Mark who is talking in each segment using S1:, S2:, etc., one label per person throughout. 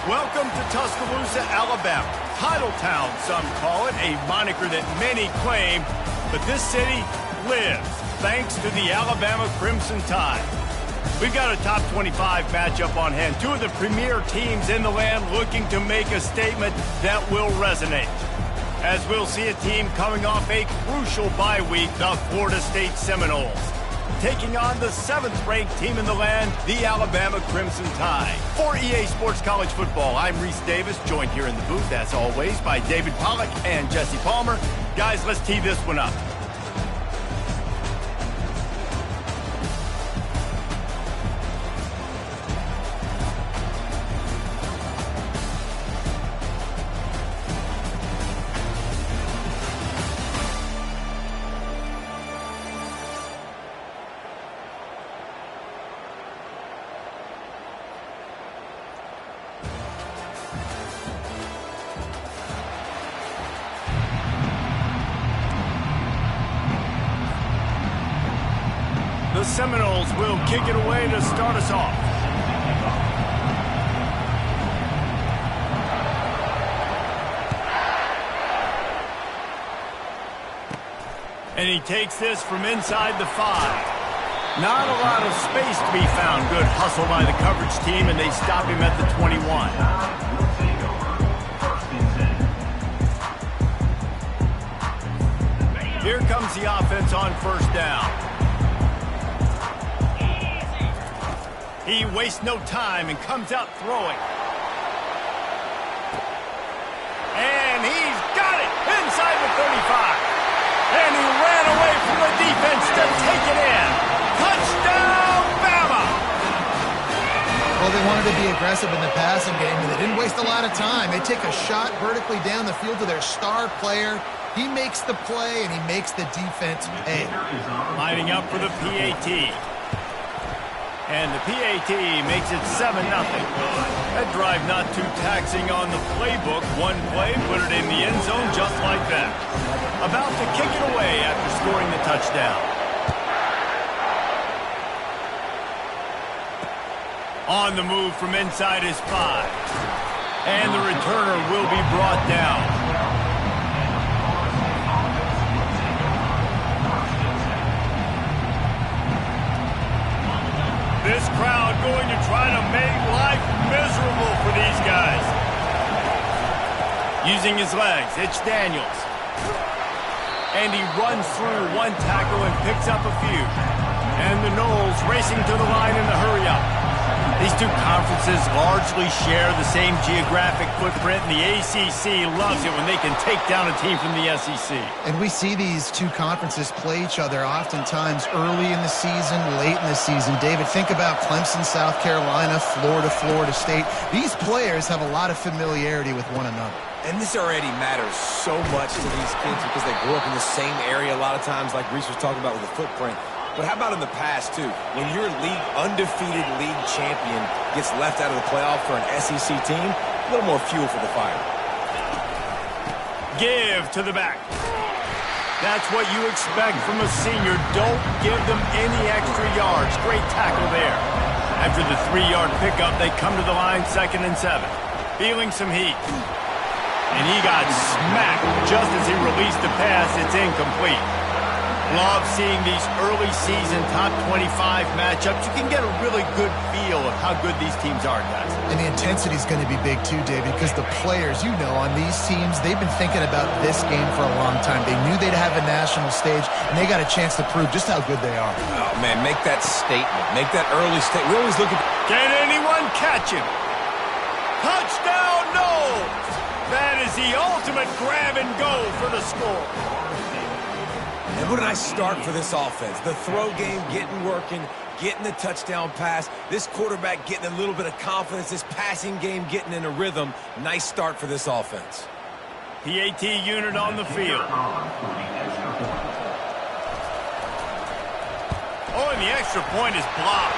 S1: Welcome to Tuscaloosa, Alabama. Title Town, some call it, a moniker that many claim, but this city lives thanks to the Alabama Crimson Tide. We've got a top 25 matchup on hand. Two of the premier teams in the land looking to make a statement that will resonate. As we'll see a team coming off a crucial bye week, the Florida State Seminoles, taking on the 7th-ranked team in the land, the Alabama Crimson Tide. For EA Sports College Football, I'm Reese Davis, joined here in the booth, as always, by David Pollack and Jesse Palmer. Guys, let's tee this one up. The Seminoles will kick it away to start us off. And he takes this from inside the 5. Not a lot of space to be found. Good hustle by the coverage team, and they stop him at the 21. Here comes the offense on first down. He wastes no time and comes out throwing. And he's got it inside the 35. And he ran away from the defense to take it in. Touchdown, Bama!
S2: Well, they wanted to be aggressive in the passing game, and they didn't waste a lot of time. They take a shot vertically down the field to their star player. He makes the play, and he makes the defense pay.
S1: Lining up for the PAT. And the PAT makes it 7-0. That drive not too taxing on the playbook. One play, put it in the end zone just like that. About to kick it away after scoring the touchdown. On the move from inside his 5. And the returner will be brought down. This crowd going to try to make life miserable for these guys. Using his legs, it's Daniels. And he runs through one tackle and picks up a few. And the Noles racing to the line in the hurry-up. These two conferences largely share the same geographic footprint, and the ACC loves it when they can take down a team from the SEC.
S2: And we see these two conferences play each other oftentimes early in the season, late in the season. David, think about Clemson, South Carolina, Florida, Florida State. These players have a lot of familiarity with one another.
S3: And this already matters so much to these kids because they grew up in the same area a lot of times, like Reese was talking about with the footprint. But how about in the past, too? When your undefeated league champion gets left out of the playoff for an SEC team, a little more fuel for the fire.
S1: Give to the back. That's what you expect from a senior. Don't give them any extra yards. Great tackle there. After the 3-yard pickup, they come to the line 2nd and 7. Feeling some heat. And he got smacked just as he released the pass. It's incomplete. Love seeing these early season top 25 matchups. You can get a really good feel of how good these teams are, guys.
S2: And the intensity is going to be big too, David, because the players, you know, on these teams, they've been thinking about this game for a long time. They knew they'd have a national stage, and they got a chance to prove just how good they are.
S3: Oh, man, make that statement. Make that early statement. We always look at...
S1: Can anyone catch him? Touchdown, Noles! That is the ultimate grab and go for the score.
S3: And what a nice start for this offense. The throw game getting working, getting the touchdown pass. This quarterback getting a little bit of confidence. This passing game getting in a rhythm. Nice start for this offense.
S1: PAT unit on the field. and the extra point is blocked.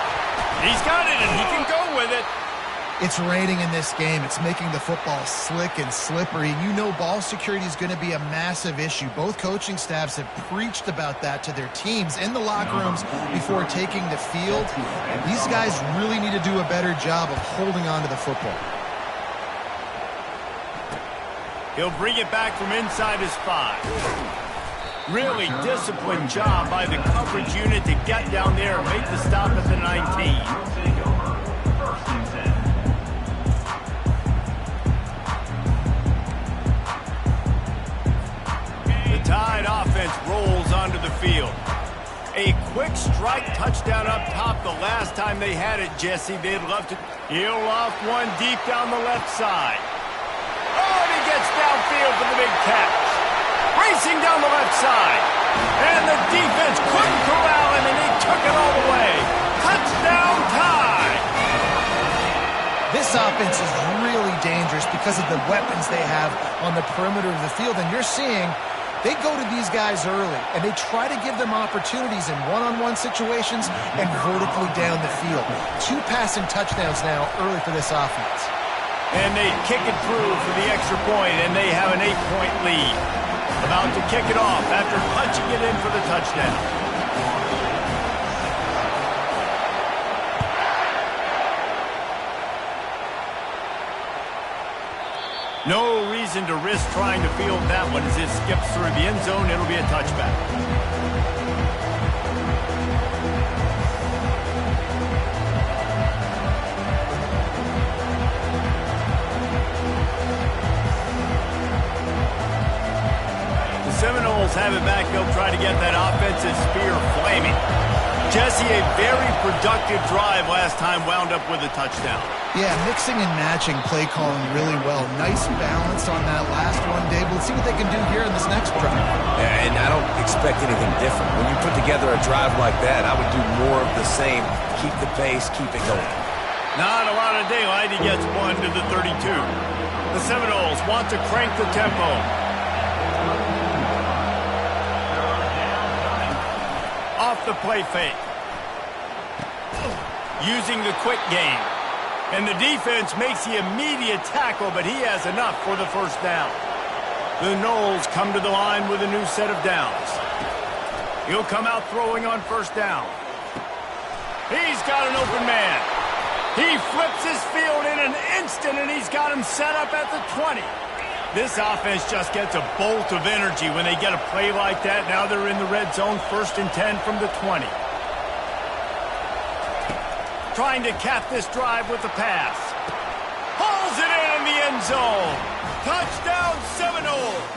S1: He's got it, and he can go with it.
S2: It's raining in this game. It's making the football slick and slippery. You know ball security is going to be a massive issue. Both coaching staffs have preached about that to their teams in the locker rooms before taking the field. And these guys really need to do a better job of holding on to the football.
S1: He'll bring it back from inside his 5. Really disciplined job by the coverage unit to get down there and make the stop at the 19. Tide offense rolls onto the field. A quick strike touchdown up top the last time they had it, Jesse. They'd love to heel off one deep down the left side. Oh, and he gets downfield for the big catch. Racing down the left side. And the defense couldn't corral him, and he took it all the way. Touchdown Tide!
S2: This offense is really dangerous because of the weapons they have on the perimeter of the field, and you're seeing they go to these guys early, and they try to give them opportunities in one-on-one situations and vertically down the field. 2 passing touchdowns now early for this offense.
S1: And they kick it through for the extra point, and they have an 8-point lead. About to kick it off after punching it in for the touchdown. No reason to risk trying to field that one as it skips through the end zone. It'll be a touchback. The Seminoles have it back. They'll try to get that offensive spear flaming. Jesse, a very productive drive last time wound up with a touchdown.
S2: Yeah, mixing and matching play calling really well. Nice balance on that last one, Dave. Let's see what they can do here in this next drive.
S3: Yeah, and I don't expect anything different. When you put together a drive like that, I would do more of the same. Keep the pace, keep it going.
S1: Not a lot of daylight. He gets 1 to the 32. The Seminoles want to crank the tempo. Off the play fake. Using the quick game. And the defense makes the immediate tackle, but he has enough for the first down. The Noles come to the line with a new set of downs. He'll come out throwing on first down. He's got an open man. He flips his field in an instant, and he's got him set up at the 20. This offense just gets a bolt of energy when they get a play like that. Now they're in the red zone, 1st and 10 from the 20. Trying to cap this drive with the pass. Hauls it in the end zone. Touchdown Seminoles.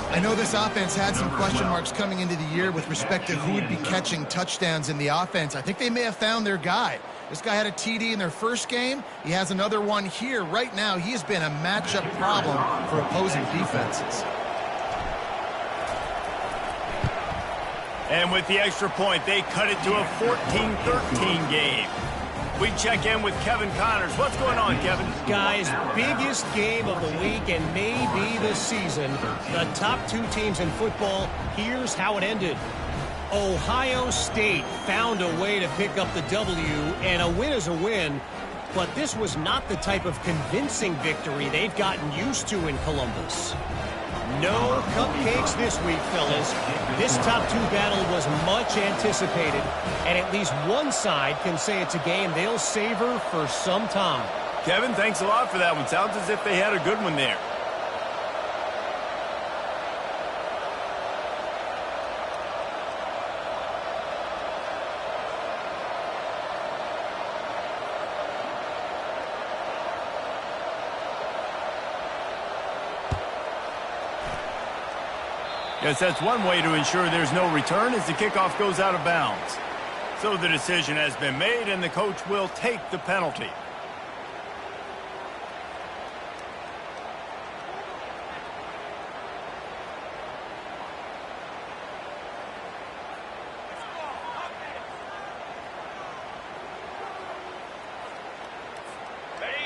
S2: I know this offense had some question marks coming into the year with respect to who would be catching touchdowns in the offense. I think they may have found their guy. This guy had a TD in their first game. He has another one here. Right now, he has been a matchup problem for opposing defenses.
S1: And with the extra point, they cut it to a 14-13 game. We check in with Kevin Connors. What's going on, Kevin?
S4: Guys, biggest game of the week and maybe the season. The top 2 teams in football, here's how it ended. Ohio State found a way to pick up the W, and a win is a win. But this was not the type of convincing victory they've gotten used to in Columbus. No cupcakes this week, fellas. This top 2 battle was much anticipated, and at least one side can say it's a game they'll savor for some time.
S1: Kevin, thanks a lot for that one. Sounds as if they had a good one there. Yes, that's one way to ensure there's no return as the kickoff goes out of bounds. So the decision has been made, and the coach will take the penalty.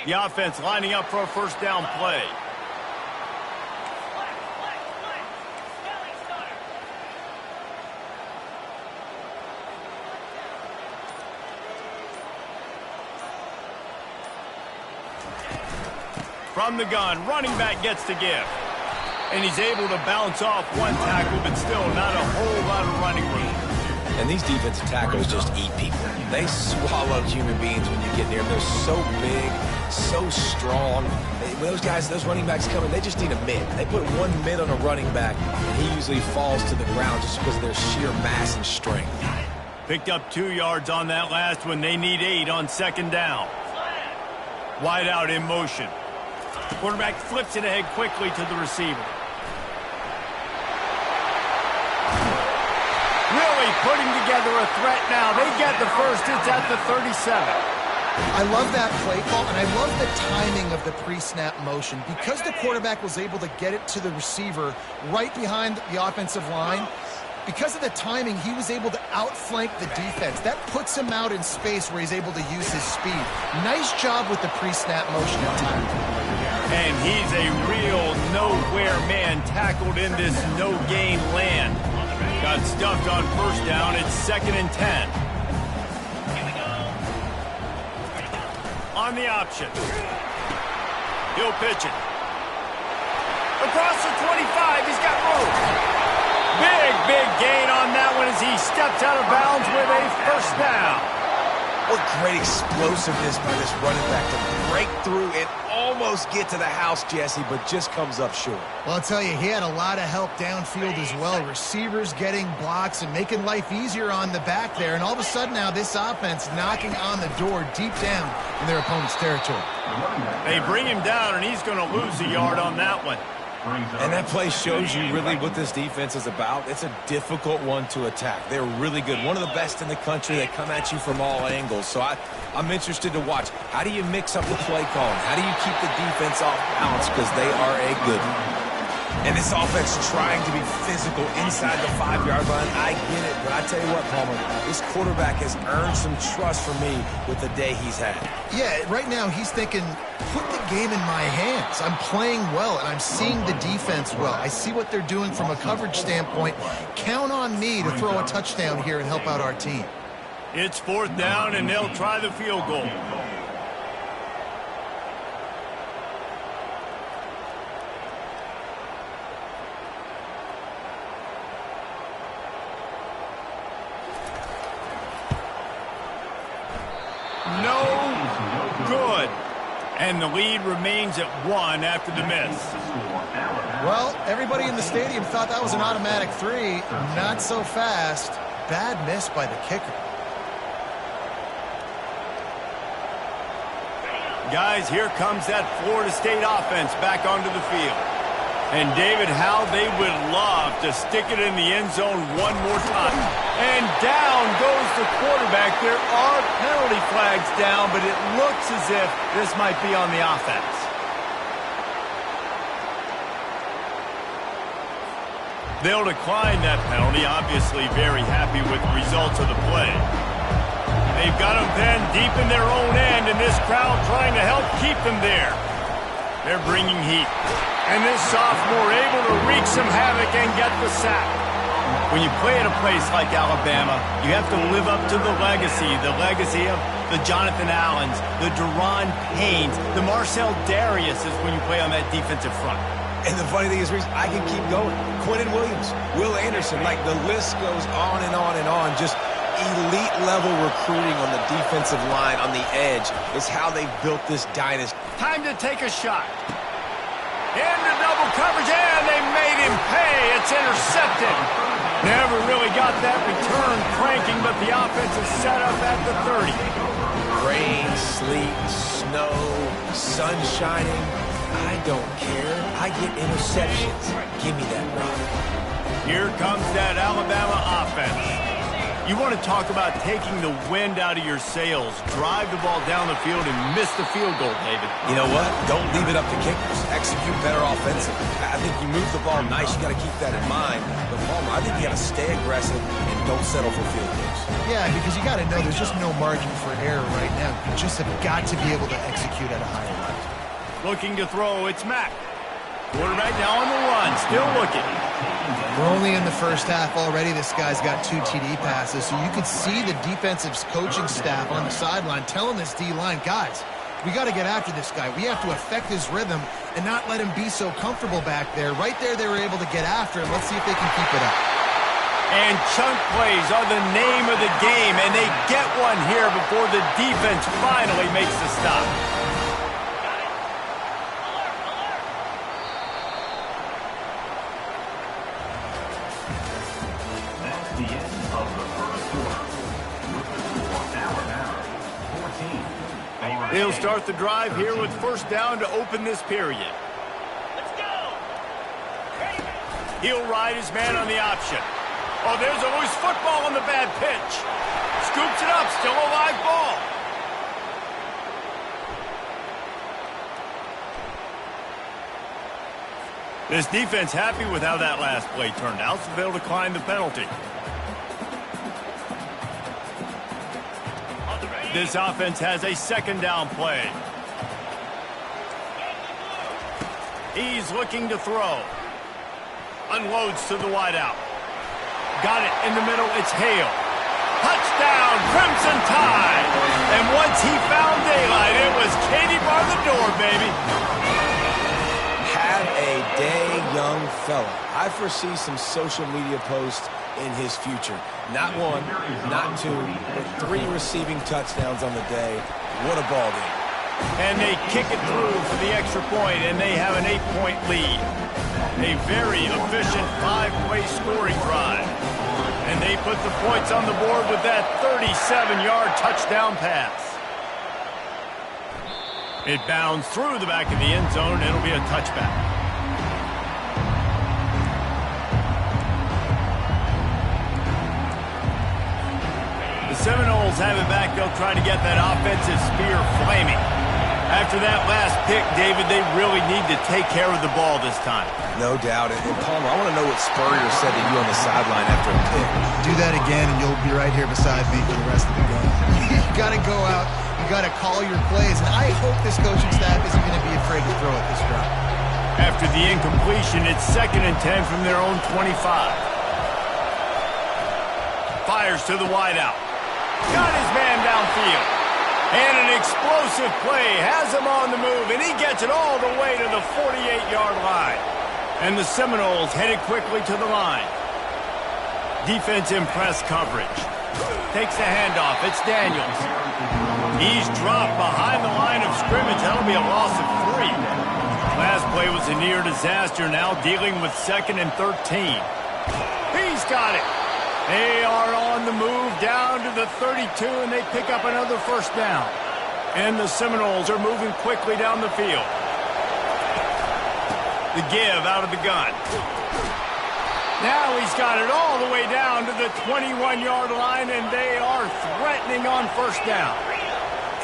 S1: The offense lining up for a first down play. From the gun, running back gets to give. And he's able to bounce off one tackle, but still not a whole lot of running room.
S3: And these defensive tackles just eat people. They swallow human beings when you get near them. They're so big, so strong. When those guys, those running backs come in, they just need a mid. They put one mid on a running back, and he usually falls to the ground just because of their sheer mass and strength.
S1: Picked up 2 yards on that last one. They need 8 on second down. Wide out in motion. Quarterback flips it ahead quickly to the receiver. Really putting together a threat now. They get the first. It's at the 37.
S2: I love that play call, and I love the timing of the pre-snap motion. Because the quarterback was able to get it to the receiver right behind the offensive line, because of the timing, he was able to outflank the defense. That puts him out in space where he's able to use his speed. Nice job with the pre-snap motion and timing.
S1: And he's a real nowhere man tackled in this no-gain land. Got stuffed on first down. It's 2nd and 10. On the option. He'll pitch it. Across the 25. He's got room. Big gain on that one as he steps out of bounds with a first down.
S3: What great explosiveness by this running back to break through and almost get to the house, Jesse, but just comes up short.
S2: Well, I'll tell you, he had a lot of help downfield as well. Receivers getting blocks and making life easier on the back there. And all of a sudden now this offense knocking on the door deep down in their opponent's territory.
S1: They bring him down, and he's going to lose a yard on that one.
S3: And that play shows you really what this defense is about. It's a difficult one to attack. They're really good. One of the best in the country. They come at you from all angles. So I'm interested to watch. How do you mix up the play calling? How do you keep the defense off balance? Because they are a good one. And this offense trying to be physical inside the 5-yard line. I get it, but I tell you what, Palmer, this quarterback has earned some trust from me with the day he's had.
S2: Yeah, right now he's thinking, put the game in my hands. I'm playing well, and I'm seeing the defense well. I see what they're doing from a coverage standpoint. Count on me to throw a touchdown here and help out our team.
S1: It's 4th down, and they'll try the field goal. No good. And the lead remains at 1 after the miss.
S2: Well, everybody in the stadium thought that was an automatic 3. Not so fast. Bad miss by the kicker.
S1: Guys, here comes that Florida State offense back onto the field. And David, how they would love to stick it in the end zone one more time. And down goes the quarterback. There are penalty flags down, but it looks as if this might be on the offense. They'll decline that penalty, obviously very happy with the results of the play. They've got them pinned deep in their own end, and this crowd trying to help keep them there. They're bringing heat. And this sophomore able to wreak some havoc and get the sack. When you play at a place like Alabama, you have to live up to the legacy of the Jonathan Allens, the Deron Paynes, the Marcel Dariuses when you play on that defensive front.
S3: And the funny thing is, Reese, I can keep going. Quentin Williams, Will Anderson, like the list goes on and on and on. Just elite level recruiting on the defensive line, on the edge, is how they built this dynasty.
S1: Time to take a shot. Into double coverage, and they made him pay. It's intercepted. Never really got that return cranking, but the offense is set up at the 30.
S3: Rain, sleet, snow, sun shining. I don't care. I get interceptions. Give me that rock.
S1: Here comes that Alabama offense. You want to talk about taking the wind out of your sails. Drive the ball down the field and miss the field goal, David.
S3: You know what? Don't leave it up to kickers. Execute better offensively. I think you move the ball nice. You got to keep that in mind. But, Palmer, I think you got to stay aggressive and don't settle for field goals.
S2: Yeah, because you got to know there's just no margin for error right now. You just have got to be able to execute at a higher level.
S1: Looking to throw, it's Mack. Quarterback now on the run, still looking.
S2: We're only in the first half already. This guy's got 2 TD passes, so you could see the defensive coaching staff on the sideline telling this D-line, guys, We got to get after this guy. We have to affect his rhythm and not let him be so comfortable back there. Right there, they were able to get after him. Let's see if they can keep it up.
S1: And chunk plays are the name of the game, and they get one here before the defense finally makes the stop.
S5: That's the end of the first quarter. With the score, Alabama 14.
S1: They'll start the drive here with first down to open this period.
S6: Let's go!
S1: He'll ride his man on the option. Oh, there's a loose football on the bad pitch. Scoops it up, still a live ball. This defense happy with how that last play turned out, so they'll decline the penalty. This offense has a second down play. He's looking to throw. Unloads to the wideout. Got it in the middle. It's Hale. Touchdown, Crimson Tide. And once he found daylight, it was Katie bar the door, baby.
S3: Have a day, young fella. I foresee some social media posts in his future. Not one, not two, but 3 receiving touchdowns on the day. What a ball game.
S1: And they kick it through for the extra point, and they have an 8-point lead. A very efficient 5-play scoring drive. And they put the points on the board with that 37-yard touchdown pass. It bounds through the back of the end zone. It'll be a touchback. The Seminoles have it back. They'll try to get that offensive spear flaming. After that last pick, David, they really need to take care of the ball this time.
S3: No doubt. And Palmer, I want to know what Spurrier said to you on the sideline after a pick.
S2: Do that again, and you'll be right here beside me for the rest of the game. You got to go out. You got to call your plays. And I hope this coaching staff isn't going to be afraid to throw at this drive.
S1: After the incompletion, it's 2nd and 10 from their own 25. Fires to the wideout. Got his man downfield. And an explosive play has him on the move, and he gets it all the way to the 48-yard line. And the Seminoles headed quickly to the line. Defense in press coverage. Takes the handoff. It's Daniels. He's dropped behind the line of scrimmage. That'll be a loss of 3. Last play was a near disaster, now dealing with 2nd and 13. He's got it. They are on the move down to the 32, and they pick up another first down. And the Seminoles are moving quickly down the field. The give out of the gun. Now he's got it all the way down to the 21-yard line, and they are threatening on first down.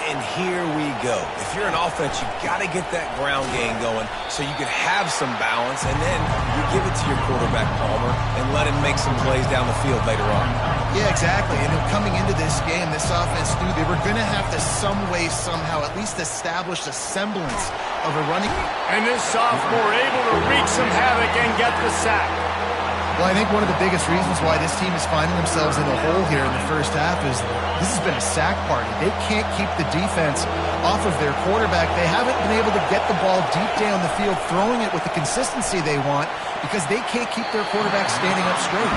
S3: And here we go. If you're an offense, you got to get that ground game going so you can have some balance, and then you give it to your quarterback, Palmer, and let him make some plays down the field later on.
S2: Yeah, exactly. And coming into this game, this offense knew they were going to have to some way, somehow, at least establish a semblance of a running.
S1: And this sophomore able to wreak some havoc and get the sack.
S2: Well, I think one of the biggest reasons why this team is finding themselves in a hole here in the first half is this has been a sack party. They can't keep the defense off of their quarterback. They haven't been able to get the ball deep down the field, throwing it with the consistency they want because they can't keep their quarterback standing up straight.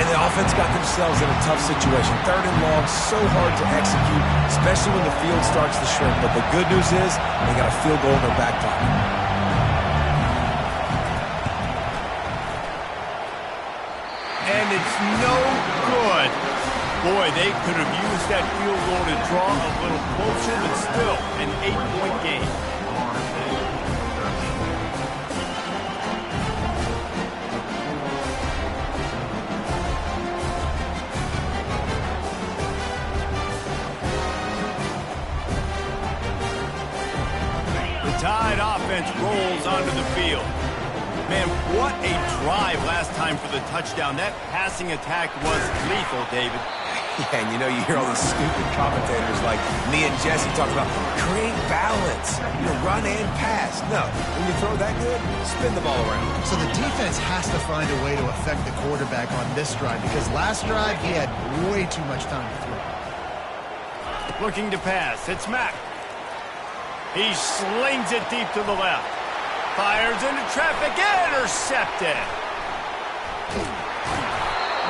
S3: And the offense got themselves in a tough situation. 3rd and long, so hard to execute, especially when the field starts to shrink. But the good news is they got a field goal in their back pocket.
S1: And it's no good. Boy, they could have used that field goal to draw a little closer, but still an 8-point game. The Tide offense rolls onto the field. Man, what a drive last time for the touchdown. That passing attack was lethal, David.
S3: Yeah, and you hear all these stupid commentators like me and Jesse talk about create balance, run and pass. No, when you throw that good, spin the ball around.
S2: So the defense has to find a way to affect the quarterback on this drive because last drive he had way too much time to throw.
S1: Looking to pass. It's Mack. He slings it deep to the left. Fires into traffic, intercepted.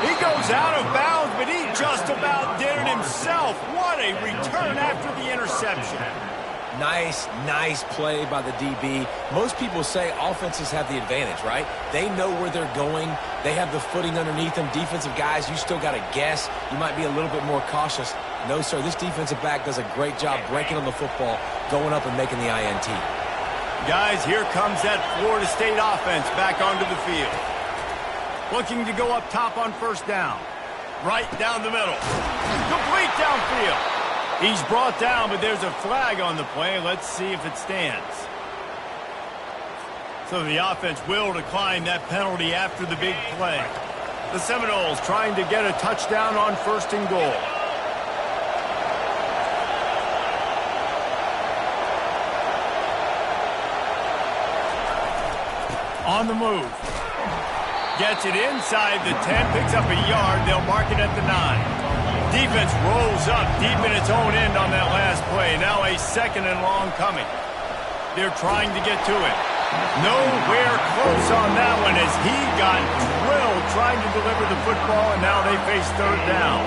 S1: He goes out of bounds, but he just about did it himself. What a return after the interception.
S3: Nice play by the DB. Most people say offenses have the advantage, right? They know where they're going. They have the footing underneath them. Defensive guys, you still got to guess. You might be a little bit more cautious. No, sir, this defensive back does a great job breaking on the football, going up and making the INT.
S1: Guys, here comes that Florida State offense back onto the field. Looking to go up top on first down. Right down the middle. Complete downfield. He's brought down, but there's a flag on the play. Let's see if it stands. So the offense will decline that penalty after the big play. The Seminoles trying to get a touchdown on first and goal. On the move. Gets it inside the 10, picks up a yard. They'll mark it at the 9. Defense rolls up deep in its own end on that last play. Now a second and long coming. They're trying to get to it. Nowhere close on that one as he got drilled trying to deliver the football, and now they face third down.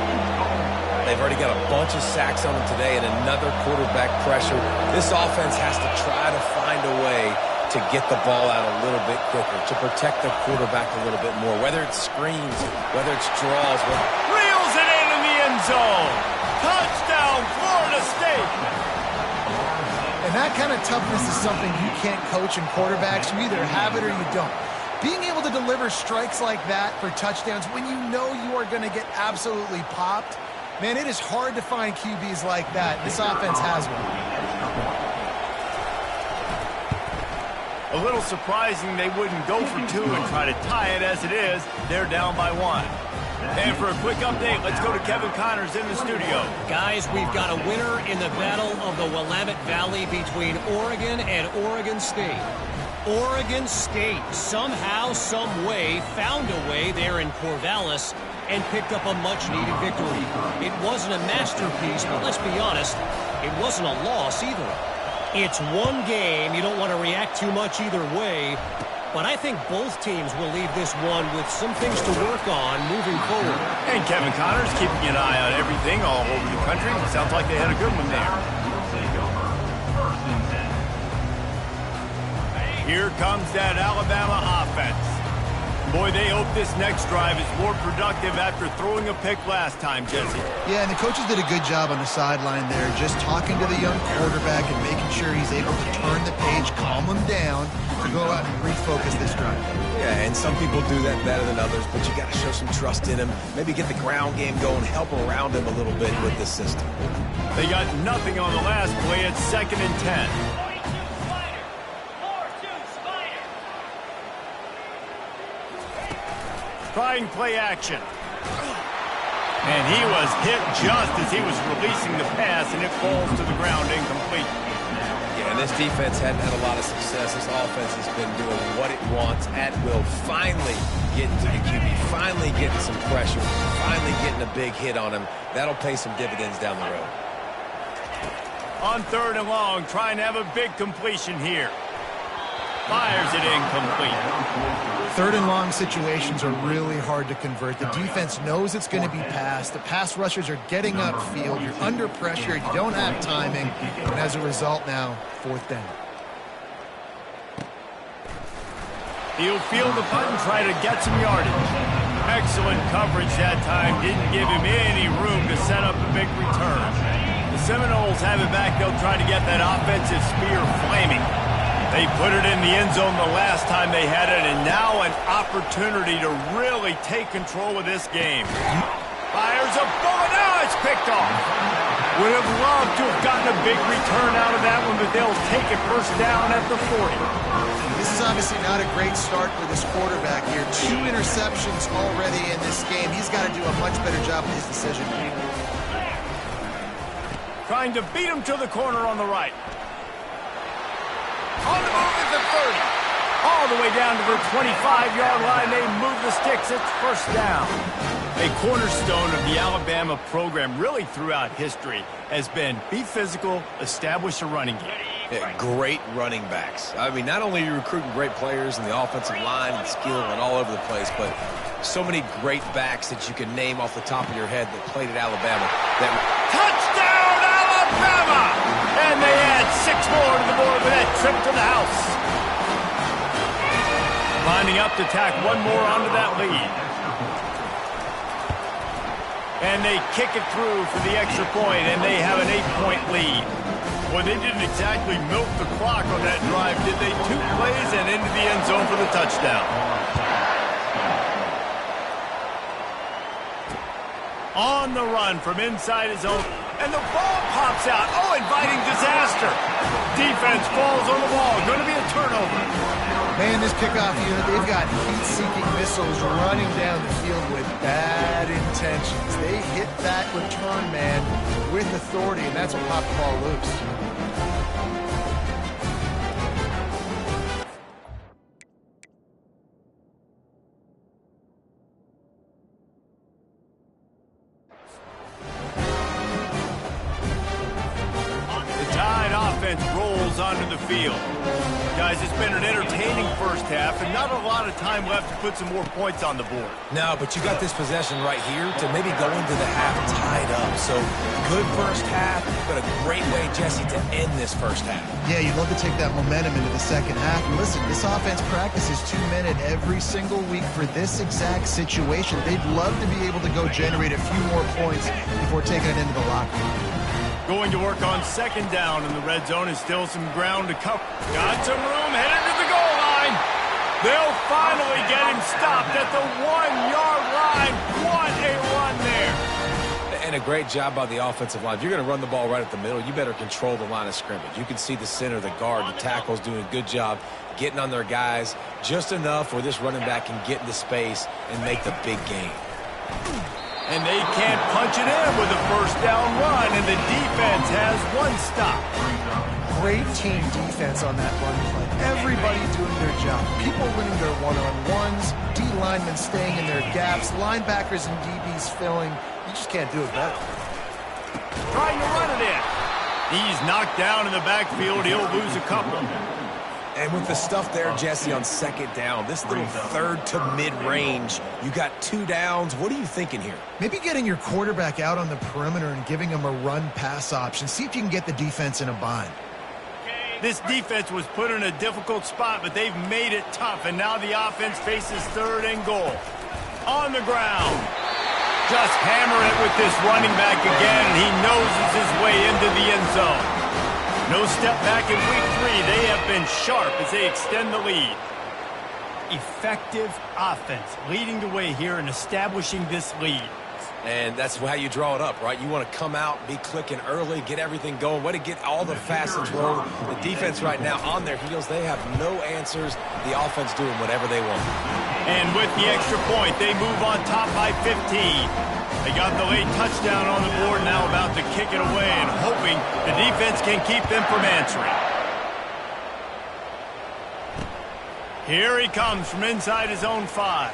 S3: They've already got a bunch of sacks on them today and another quarterback pressure. This offense has to try to find a way to get the ball out a little bit quicker, to protect the quarterback a little bit more, whether it's screens, whether it's draws.
S1: Reels it in the end zone. Touchdown, Florida State.
S2: And that kind of toughness is something you can't coach in quarterbacks. You either have it or you don't. Being able to deliver strikes like that for touchdowns when you know you are going to get absolutely popped, man, it is hard to find QBs like that. This offense has one.
S1: A little surprising they wouldn't go for two and try to tie it. As it is, they're down by 1. And for a quick update, let's go to Kevin Connors in the studio.
S4: Guys, we've got a winner in the battle of the Willamette Valley between Oregon and Oregon State. Oregon State somehow, some way, found a way there in Corvallis and picked up a much-needed victory. It wasn't a masterpiece, but let's be honest, it wasn't a loss either. It's one game. You don't want to react too much either way. But I think both teams will leave this one with some things to work on moving forward.
S1: And Kevin Connors keeping an eye on everything all over the country. Sounds like they had a good one there. Here comes that Alabama offense. Boy, they hope this next drive is more productive after throwing a pick last time, Jesse.
S2: Yeah, and the coaches did a good job on the sideline there, just talking to the young quarterback and making sure he's able to turn the page, calm him down, to go out and refocus this drive.
S3: Yeah, and some people do that better than others, but you got to show some trust in him. Maybe get the ground game going, help around him a little bit with this system.
S1: They got nothing on the last play. It's 2nd and 10. Trying play action. And he was hit just as he was releasing the pass, and it falls to the ground incomplete.
S3: Yeah, and this defense hadn't had a lot of success. This offense has been doing what it wants at will. Finally getting to the QB, finally getting some pressure, finally getting a big hit on him. That'll pay some dividends down the road.
S1: On 3rd and long, trying to have a big completion here. Fires it incomplete.
S2: 3rd and long situations are really hard to convert. The defense knows it's going to be passed. The pass rushers are getting upfield. You're under pressure. You don't have timing. And as a result now, 4th down.
S1: He'll field the punt and try to get some yardage. Excellent coverage that time. Didn't give him any room to set up a big return. The Seminoles have it back. They'll try to get that offensive spear flaming. They put it in the end zone the last time they had it, and now an opportunity to really take control of this game. Fires a bullet. Now it's picked off. Would have loved to have gotten a big return out of that one, but they'll take it first down at the 40.
S2: This is obviously not a great start for this quarterback here. 2 interceptions already in this game. He's got to do a much better job with his decision making.
S1: Trying to beat him to the corner on the right. On the move at the 30. All the way down to the 25-yard line. They move the sticks. It's first down. A cornerstone of the Alabama program really throughout history has been be physical, establish a running game.
S3: Yeah, great running backs. I mean, not only are you recruiting great players in the offensive line and skill and all over the place, but so many great backs that you can name off the top of your head that played at Alabama.
S1: Touchdown, Alabama! And they add 6 more to the board with that trip to the house. Lining up to tack one more onto that lead. And they kick it through for the extra point, and they have an 8-point lead. Well, they didn't exactly milk the clock on that drive, did they? 2 plays and into the end zone for the touchdown. On the run from inside his own, and the ball pops out. Oh, inviting disaster. Defense falls on the ball. Going to be a turnover.
S2: Man, this kickoff unit, they've got heat-seeking missiles running down the field with bad intentions. They hit that return man with authority, and that's what popped the ball loose.
S1: Rolls onto the field. Guys, it's been an entertaining first half and not a lot of time left to put some more points on the board.
S3: No, but you got this possession right here to maybe go into the half tied up. So good first half, but a great way, Jesse, to end this first half.
S2: Yeah, you'd love to take that momentum into the second half. And listen, this offense practices 2-minute every single week for this exact situation. They'd love to be able to go generate a few more points before taking it into the locker room.
S1: Going to work on second down in the red zone is still some ground to cover. Got some room, headed to the goal line. They'll finally get him stopped at the 1-yard line. What a run there.
S3: And a great job by the offensive line. If you're going to run the ball right at the middle, you better control the line of scrimmage. You can see the center, the guard, the tackles doing a good job getting on their guys just enough where this running back can get into space and make the big game.
S1: And they can't punch it in with a first down run, and the defense has 1 stop.
S2: Great team defense on that run play. Everybody doing their job. People winning their one-on-ones, D linemen staying in their gaps, linebackers and DBs filling. You just can't do it better.
S1: Trying to run it in. He's knocked down in the backfield. He'll lose a couple.
S3: And with the stuff there, Jesse, on second down, this little third to mid-range, you got 2 downs. What are you thinking here?
S2: Maybe getting your quarterback out on the perimeter and giving him a run-pass option. See if you can get the defense in a bind.
S1: This defense was put in a difficult spot, but they've made it tough, and now the offense faces 3rd and goal. On the ground. Just hammer it with this running back again, and he noses his way into the end zone. No step back in week 3. They have been sharp as they extend the lead. Effective offense leading the way here and establishing this lead.
S3: And that's how you draw it up, right? You want to come out, be clicking early, get everything going, way to get all the facets rolling. The defense right now on their heels, they have no answers. The offense doing whatever they want.
S1: And with the extra point, they move on top by 15. They got the late touchdown on the board, now about to kick it away and hoping the defense can keep them from answering. Here he comes from inside his own 5.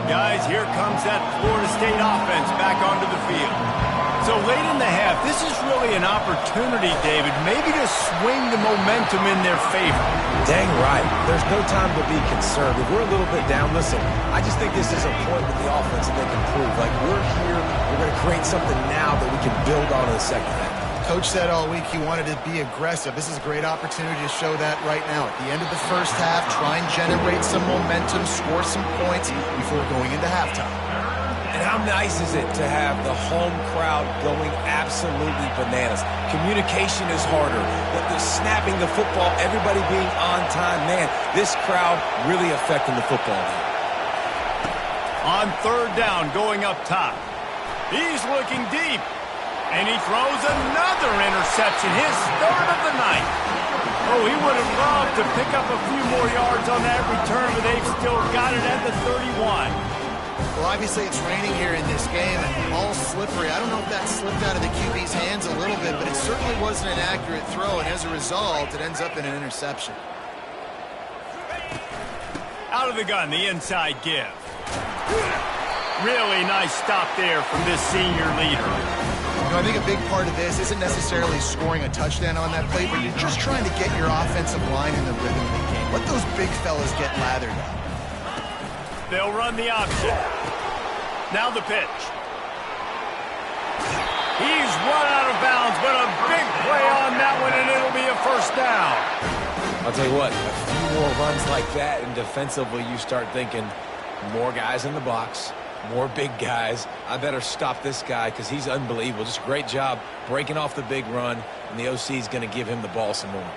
S1: Guys, here comes that Florida State offense back onto the field. So late in the half, this is really an opportunity, David, maybe to swing the momentum in their favor.
S3: Dang right. There's no time to be concerned. If we're a little bit down, listen, I just think this is a point with the offense that they can prove. Like, we're here, we're going to create something now that we can build on in the second half.
S2: Coach said all week he wanted to be aggressive. This is a great opportunity to show that right now. At the end of the first half, try and generate some momentum, score some points before going into halftime.
S3: And how nice is it to have the home crowd going absolutely bananas? Communication is harder. The snapping the football, everybody being on time. Man, this crowd really affecting the football game.
S1: On 3rd down, going up top. He's looking deep. And he throws another interception, his 3rd of the night. Oh, he would have loved to pick up a few more yards on that return, but they've still got it at the 31.
S2: Well, obviously it's raining here in this game, and all slippery. I don't know if that slipped out of the QB's hands a little bit, but it certainly wasn't an accurate throw, and as a result, it ends up in an interception.
S1: Out of the gun, the inside give. Really nice stop there from this senior leader.
S2: You know, I think a big part of this isn't necessarily scoring a touchdown on that play, but you're just trying to get your offensive line in the rhythm of the game. Let those big fellas get lathered up.
S1: They'll run the option. Now the pitch. He's run out of bounds, but a big play on that one, and it'll be a first down.
S3: I'll tell you what, a few more runs like that, and defensively you start thinking more guys in the box, more big guys. I better stop this guy because he's unbelievable. Just a great job breaking off the big run, and the OC is going to give him the ball some more.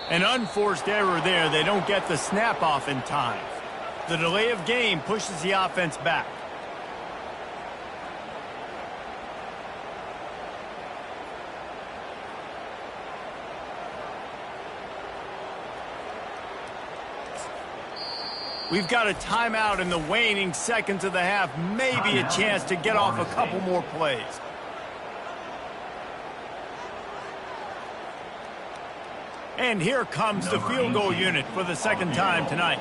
S1: An unforced error there. They don't get the snap off in time. The delay of game pushes the offense back. We've got a timeout in the waning seconds of the half. Maybe a chance to get off a couple more plays. And here comes the field goal unit for the second time tonight.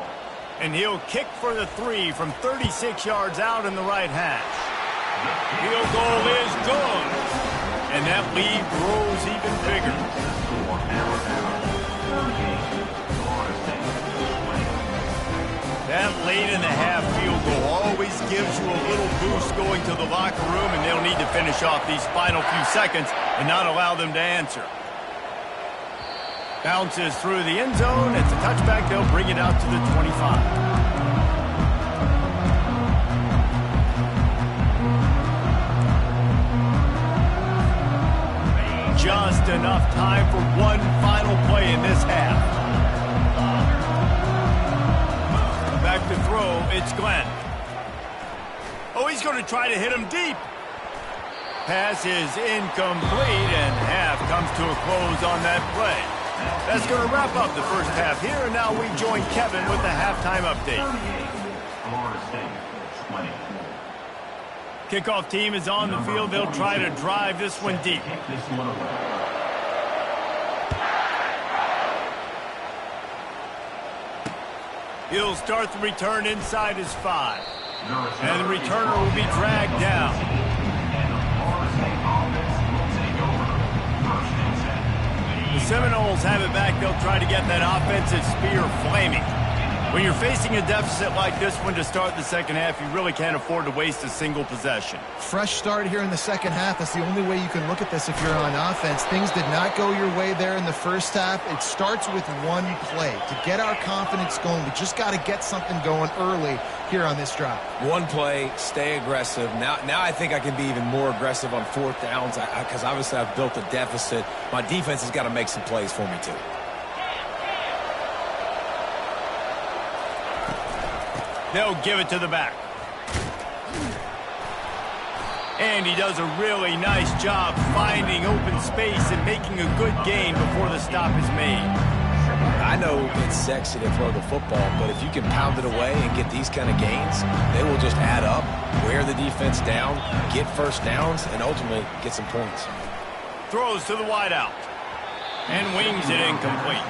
S1: And he'll kick for the 3 from 36 yards out in the right hash. Field goal is good. And that lead grows even bigger. That late in the half field goal always gives you a little boost going to the locker room, and they'll need to finish off these final few seconds and not allow them to answer. Bounces through the end zone. It's a touchback. They'll bring it out to the 25. Just enough time for one final play in this half. Back to throw. It's Glenn. Oh, he's going to try to hit him deep. Pass is incomplete, and half comes to a close on that play. That's going to wrap up the first half here, and now we join Kevin with the halftime update. Kickoff team is on the field. They'll try to drive this one deep. He'll start the return inside his 5. And the returner will be dragged down. The Seminoles have it back. They'll try to get that offensive spear flaming. When you're facing a deficit like this one to start the second half, you really can't afford to waste a single possession.
S2: Fresh start here in the second half. That's the only way you can look at this if you're on offense. Things did not go your way there in the first half. It starts with one play. To get our confidence going, we just got to get something going early here on this drive. One play, stay aggressive. Now I think I can be even more aggressive on fourth downs because obviously I've built a deficit. My defense has got to make some plays for me too. They'll give it to the back. And he does a really nice job finding open space and making a good gain before the stop is made. I know it's sexy to throw the football, but if you can pound it away and get these kind of gains, they will just add up, wear the defense down, get first downs, and ultimately get some points. Throws to the wideout. And wings it incomplete.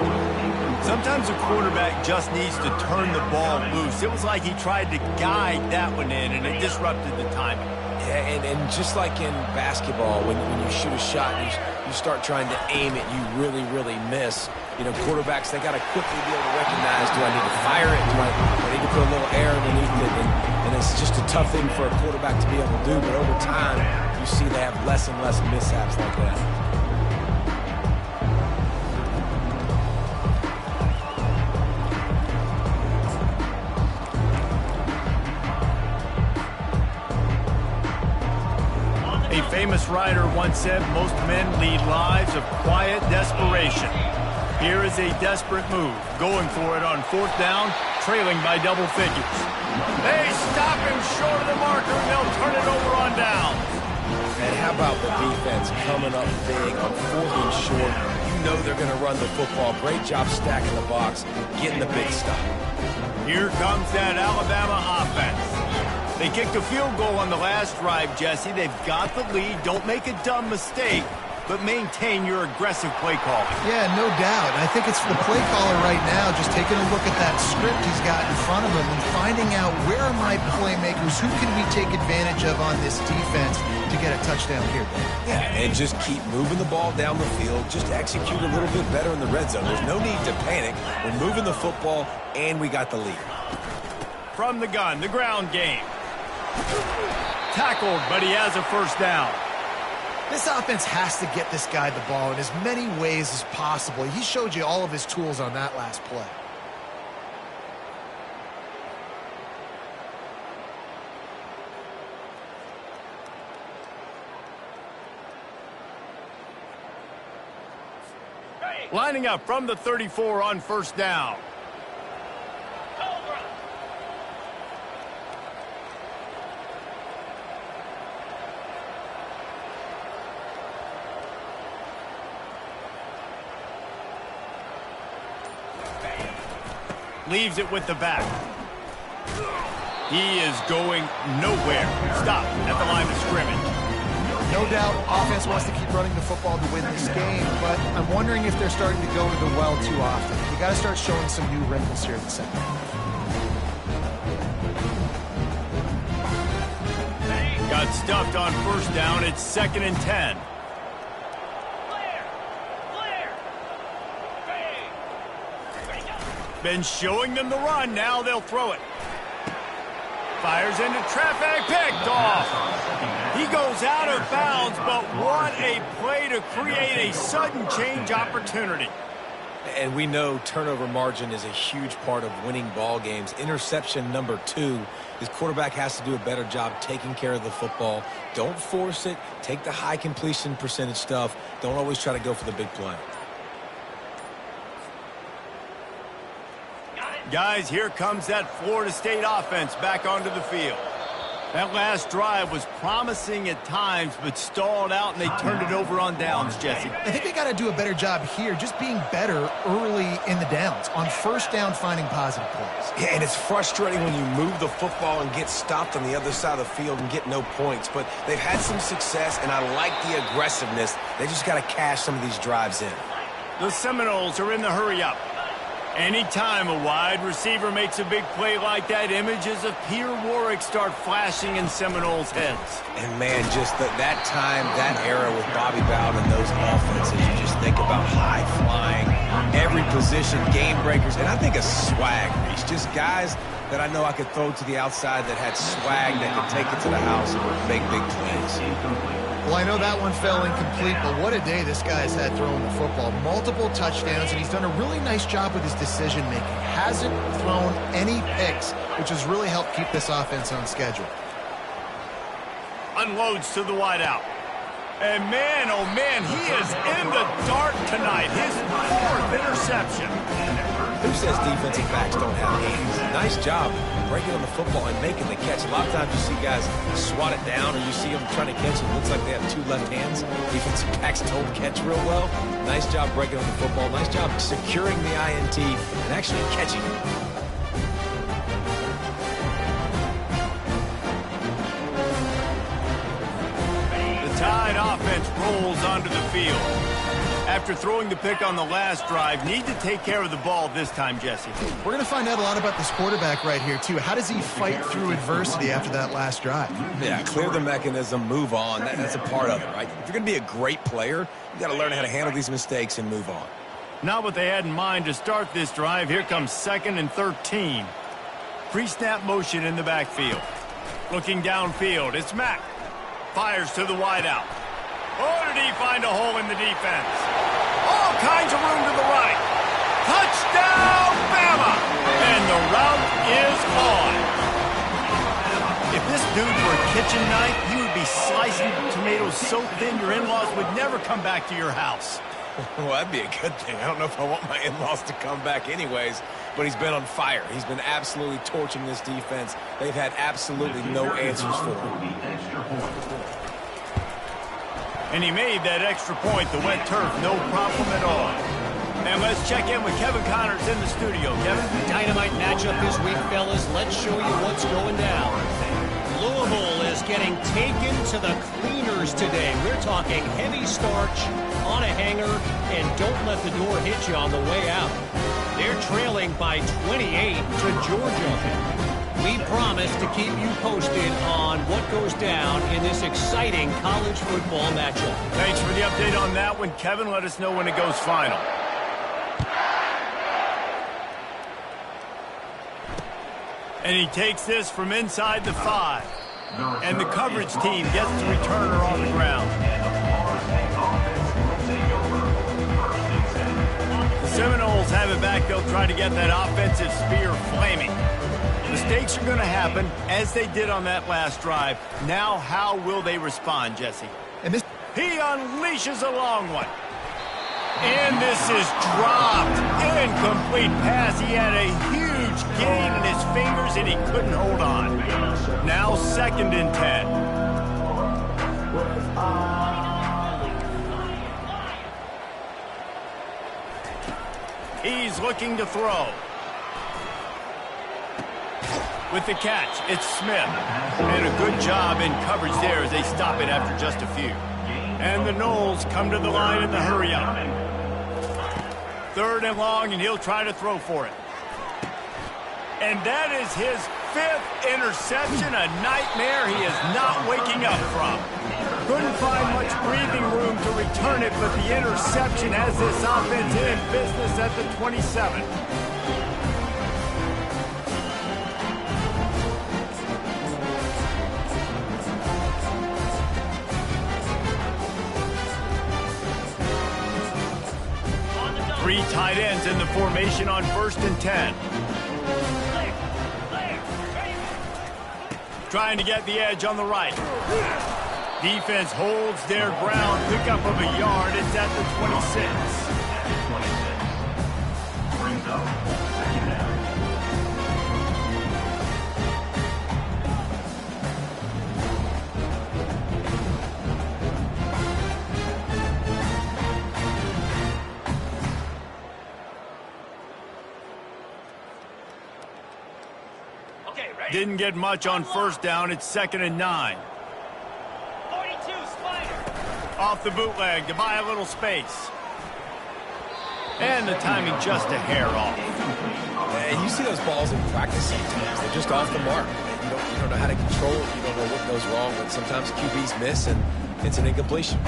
S2: Sometimes a quarterback just needs to turn the ball loose. It was like he tried to guide that one in, and it disrupted the timing. Yeah, and just like in basketball, when you shoot a shot and you start trying to aim it, you really, really miss. You know, quarterbacks, they got to quickly be able to recognize, do I need to fire it? Do I need to put a little air underneath it? And it's just a tough thing for a quarterback to be able to do, but over time, you see they have less and less mishaps like that. A famous writer once said, most men lead lives of quiet desperation. Here is a desperate move, going for it on fourth down, trailing by double figures. They stop him short of the marker, and they'll turn it over on down. And how about the defense coming up big on fourth and short? You
S3: know they're going to run the football. Great job stacking the box, getting the big stop.
S1: Here comes that Alabama offense. They kicked a field goal on the last drive, Jesse. They've got the lead. Don't make a dumb mistake, but maintain your aggressive play calling.
S2: Yeah, no doubt. I think it's the play caller right now just taking a look at that script he's got in front of him and finding out where are my playmakers, who can we take advantage of on this defense to get a touchdown here.
S3: Yeah, and just keep moving the ball down the field. Just execute a little bit better in the red zone. There's no need to panic. We're moving the football, and we got the lead.
S1: From the gun, the ground game. Tackled, but he has a first down.
S2: This offense has to get this guy the ball in as many ways as possible. He showed you all of his tools on that last play.
S1: Lining up from the 34 on first down. Leaves it with the back. He is going nowhere. Stop at the line of scrimmage.
S2: No doubt offense wants to keep running the football to win this game, but I'm wondering if they're starting to go to the well too often. You got to start showing some new wrinkles here in the second half.
S1: Got stuffed on first down. It's 2nd and 10. Been showing them the run. Now they'll throw it. Fires into traffic. Picked off. He goes out of bounds, but what a play to create a sudden change opportunity.
S3: And we know turnover margin is a huge part of winning ball games. Interception number 2. His quarterback has to do a better job taking care of the football. Don't force it. Take the high completion percentage stuff. Don't always try to go for the big play.
S1: Guys, here comes that Florida State offense back onto the field. That last drive was promising at times, but stalled out, and they turned it over on downs, Jesse.
S2: I think they got to do a better job here, just being better early in the downs. On first down, finding positive plays.
S3: Yeah, and it's frustrating when you move the football and get stopped on the other side of the field and get no points. But they've had some success, and I like the aggressiveness. They just got to cash some of these drives in.
S1: The Seminoles are in the hurry-up. Anytime a wide receiver makes a big play like that, images of Peter Warwick start flashing in Seminoles' heads.
S3: And, man, just that time, that era with Bobby Bowden and those offenses, you just think about high-flying, every position, game breakers, and I think a swag. It's just guys that I know I could throw to the outside that had swag that could take it to the house and make big plays.
S2: Well, I know that one fell incomplete, but what a day this guy's had throwing the football. Multiple touchdowns, and he's done a really nice job with his decision-making. Hasn't thrown any picks, which has really helped keep this offense on schedule.
S1: Unloads to the wideout. And man, oh man, he is in the dark tonight. His 4th interception.
S3: Who says defensive backs don't have hands? Nice job breaking on the football and making the catch. A lot of times you see guys swat it down, or you see them trying to catch it. It looks like they have 2 left hands. Defensive backs don't catch real well. Nice job breaking on the football. Nice job securing the INT and actually catching it.
S1: The Tide offense rolls onto the field. After throwing the pick on the last drive, need to take care of the ball this time, Jesse.
S2: We're going to find out a lot about this quarterback right here, too. How does he fight through adversity after that last drive?
S3: Yeah, clear the mechanism, move on. That's a part of it, right? If you're going to be a great player, you got to learn how to handle these mistakes and move on.
S1: Not what they had in mind to start this drive. Here comes 2nd and 13. Pre-snap motion in the backfield. Looking downfield, it's Mack. Fires to the wideout. Oh, did he find a hole in the defense? All kinds of room to the right. Touchdown, Bama! And the route is on. If this dude were a kitchen knife, he would be slicing tomatoes so thin your in-laws would never come back to your house.
S3: Well, that'd be a good thing. I don't know if I want my in-laws to come back anyways, but he's been on fire. He's been absolutely torching this defense. They've had absolutely no answers for him.
S1: And he made that extra point, the wet turf, no problem at all. And let's check in with Kevin Connors in the studio. Kevin?
S4: Dynamite matchup this week, fellas. Let's show you what's going down. Louisville is getting taken to the cleaners today. We're talking heavy starch on a hanger, and don't let the door hit you on the way out. They're trailing by 28 to Georgia. We promise to keep you posted on what goes down in this exciting college football matchup.
S1: Thanks for the update on that one, Kevin. Let us know when it goes final. And he takes this from inside the 5. And the coverage team gets to return her on the ground. The Seminoles have it back. They'll try to get that offensive spear flaming. Mistakes are going to happen, as they did on that last drive. Now, how will they respond, Jesse? He unleashes a long one. And this is dropped. Incomplete pass. He had a huge gain in his fingers, and he couldn't hold on. Now 2nd and 10. He's looking to throw. With the catch, it's Smith. And a good job in coverage there as they stop it after just a few. And the Noles come to the line in the hurry-up. 3rd and long, and he'll try to throw for it. And that is his 5th interception, a nightmare he is not waking up from. Couldn't find much breathing room to return it, but the interception has this offense in business at the 27. Three tight ends in the formation on 1st and 10. Trying to get the edge on the right. Defense holds their ground. Pickup of a yard. It's at the 26.
S5: Brings up 2nd down.
S1: Didn't get much on 1st down. It's 2nd and 9.
S6: 42, Spider.
S1: Off the bootleg to buy a little space. And the timing just a hair off.
S3: And you see those balls in practice sometimes. They're just off the mark. You don't know how to control it. You don't know what goes wrong. But sometimes QBs miss, and it's an incompletion.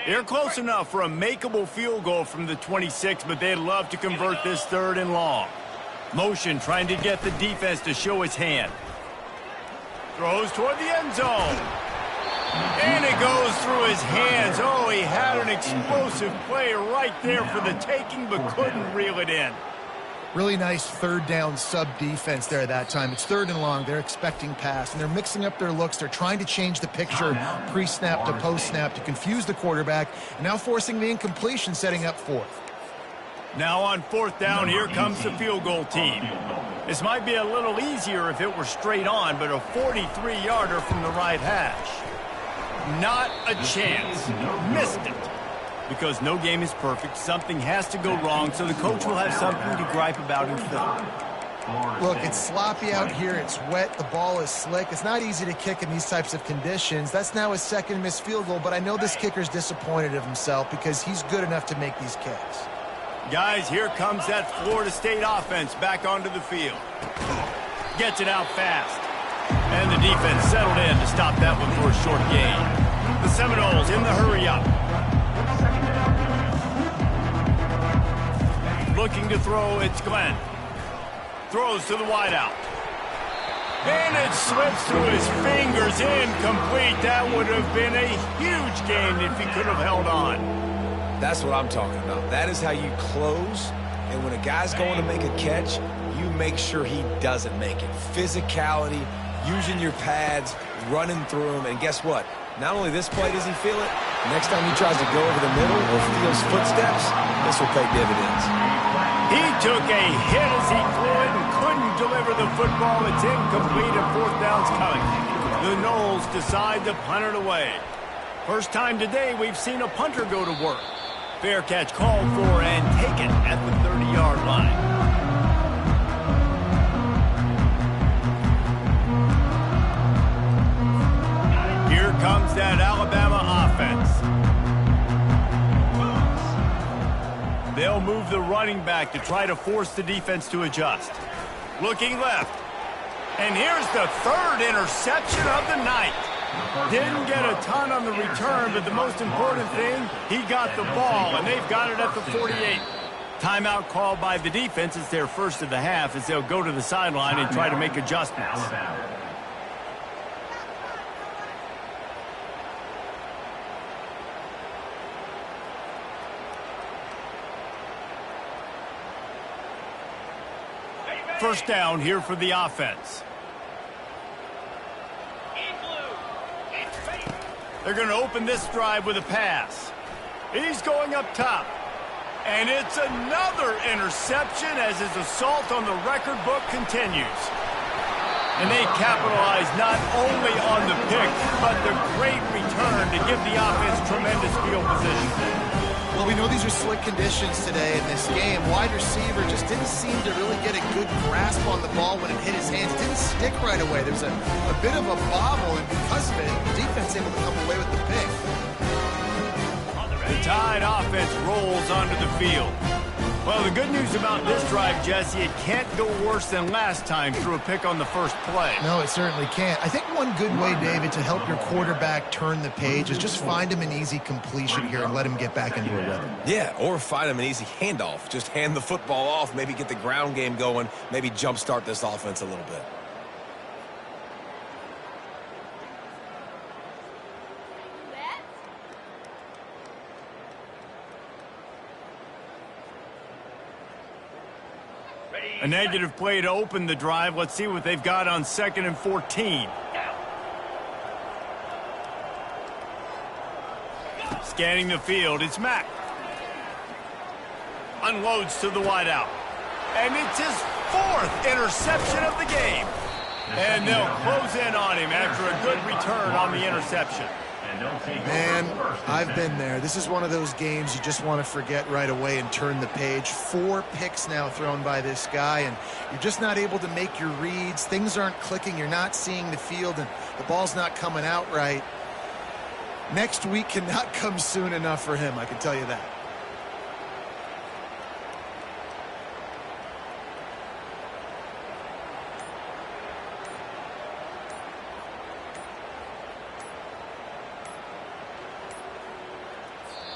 S1: They're close enough for a makeable field goal from the 26, but they'd love to convert this 3rd and long. Motion trying to get the defense to show his hand. Throws toward the end zone. And it goes through his hands. Oh, he had an explosive play right there for the taking, but couldn't reel it in.
S2: Really nice 3rd down sub-defense there that time. It's 3rd and long. They're expecting pass, and they're mixing up their looks. They're trying to change the picture pre-snap to post-snap to confuse the quarterback, and now forcing the incompletion, setting up 4th.
S1: Now on 4th down, here comes the field goal team. This might be a little easier if it were straight on, but a 43-yarder from the right hash. Not a chance. Missed it. Because no game is perfect, something has to go wrong, so the coach will have something to gripe about in film.
S2: Look, it's sloppy out here. It's wet. The ball is slick. It's not easy to kick in these types of conditions. That's now his 2nd missed field goal, but I know this kicker's disappointed of himself because he's good enough to make these kicks.
S1: Guys, here comes that Florida State offense back onto the field. Gets it out fast. And the defense settled in to stop that one for a short gain. The Seminoles in the hurry-up. Looking to throw, it's Glenn. Throws to the wideout. And it slips through his fingers, incomplete. That would have been a huge gain if he could have held on.
S3: That's what I'm talking about. That is how you close. And when a guy's going to make a catch, you make sure he doesn't make it. Physicality using your pads, running through them, and guess what? Not only this play does he feel it, next time he tries to go over the middle or feels footsteps, this will pay dividends.
S1: He took a hit as he threw it and couldn't deliver the football. It's incomplete and fourth down's coming. The Noles decide to punt it away. First time today we've seen a punter go to work. Fair catch called for and taken at the 30-yard line. Here comes that Alabama offense. They'll move the running back to try to force the defense to adjust. Looking left. And here's the third interception of the night. Didn't get a ton on the return, but the most important thing, he got the ball, and they've got it at the 48. Timeout called by the defense. It's their first of the half as they'll go to the sideline and try to make adjustments. First down here for the offense. They're going to open this drive with a pass. He's going up top. And it's another interception as his assault on the record book continues. And they capitalize not only on the pick, but the great return to give the offense tremendous field position.
S2: Well, we know these are slick conditions today in this game. Wide receiver just didn't seem to really get a good grasp on the ball when it hit his hands. Didn't stick right away. There was a bit of a bobble, and because of it, the defense able to come away with the pick.
S1: The Tide offense rolls onto the field. Well, the good news about this drive, Jesse, it can't go worse than last time through a pick on the first play.
S2: No, it certainly can't. I think one good way, David, to help your quarterback turn the page is just find him an easy completion here and let him get back into a rhythm.
S3: Yeah, or find him an easy handoff. Just hand the football off, maybe get the ground game going, maybe jumpstart this offense a little bit.
S1: A negative play to open the drive. Let's see what they've got on 2nd and 14. Scanning the field, it's Mack. Unloads to the wideout. And it's his 4th interception of the game. And they'll close in on him after a good return on the interception.
S2: Man, I've been there. This is one of those games you just want to forget right away and turn the page. 4 picks now thrown by this guy, and you're just not able to make your reads. Things aren't clicking. You're not seeing the field, and the ball's not coming out right. Next week cannot come soon enough for him, I can tell you that.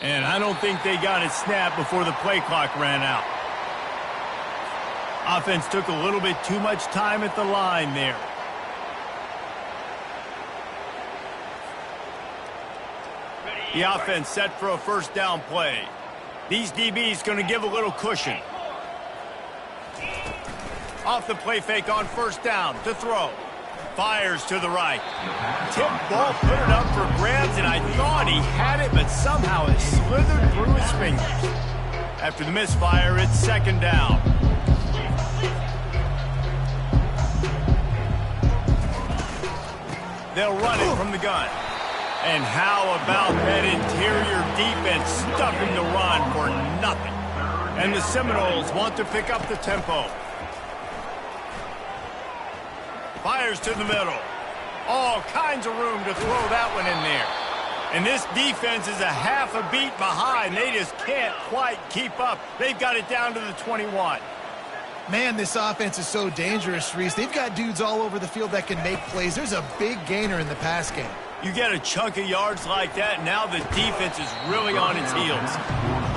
S1: And I don't think they got it snapped before the play clock ran out. Offense took a little bit too much time at the line there. The offense set for a first down play. These DBs going to give a little cushion. Off the play fake on first down to throw. Fires to the right. Tip ball, put it up for grabs, and I thought he had it, but somehow it slithered through his fingers. After the misfire, it's 2nd down. They'll run it from the gun. And how about that interior defense stuffing the run for nothing? And the Seminoles want to pick up the tempo. Fires to the middle. All kinds of room to throw that one in there. And this defense is a half a beat behind. They just can't quite keep up. They've got it down to the 21.
S2: Man, this offense is so dangerous, Reese. They've got dudes all over the field that can make plays. There's a big gainer in the pass game.
S1: You get a chunk of yards like that, now the defense is really on its heels.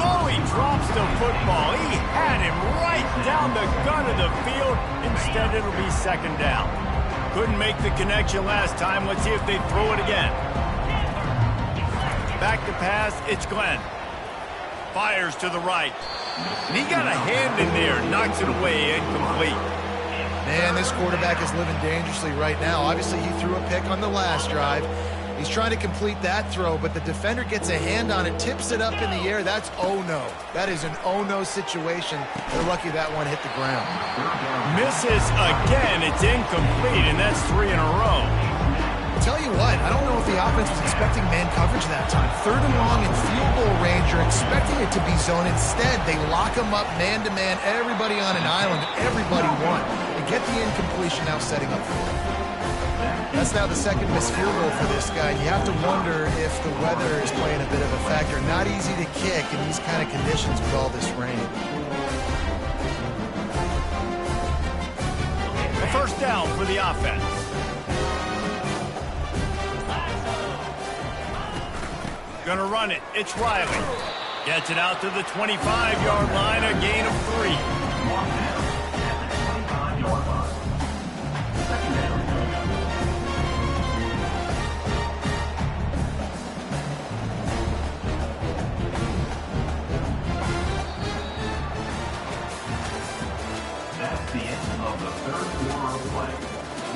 S1: Oh, he drops the football. He had him right down the gun of the field. Instead, it'll be 2nd down. Couldn't make the connection last time. Let's see if they throw it again. Back to pass, it's Glenn. Fires to the right. And he got a hand in there, knocks it away, incomplete.
S2: Man, this quarterback is living dangerously right now. Obviously, he threw a pick on the last drive. He's trying to complete that throw, but the defender gets a hand on it, tips it up in the air. That's oh-no. That is an oh-no situation. They're lucky that one hit the ground.
S1: Misses again. It's incomplete, and that's 3 in a row.
S2: Tell you what, I don't know if the offense was expecting man coverage that time. 3rd and long in field goal range. You're expecting it to be zone. Instead, they lock them up man-to-man, everybody on an island, and everybody won. They get the incompletion now setting up for it. That's now the 2nd missed field goal for this guy. You have to wonder if the weather is playing a bit of a factor. Not easy to kick in these kind of conditions with all this rain.
S1: A first down for the offense. Gonna run it. It's Riley. Gets it out to the 25-yard line, a gain of 3.
S5: That's the end of the 3rd quarter of play.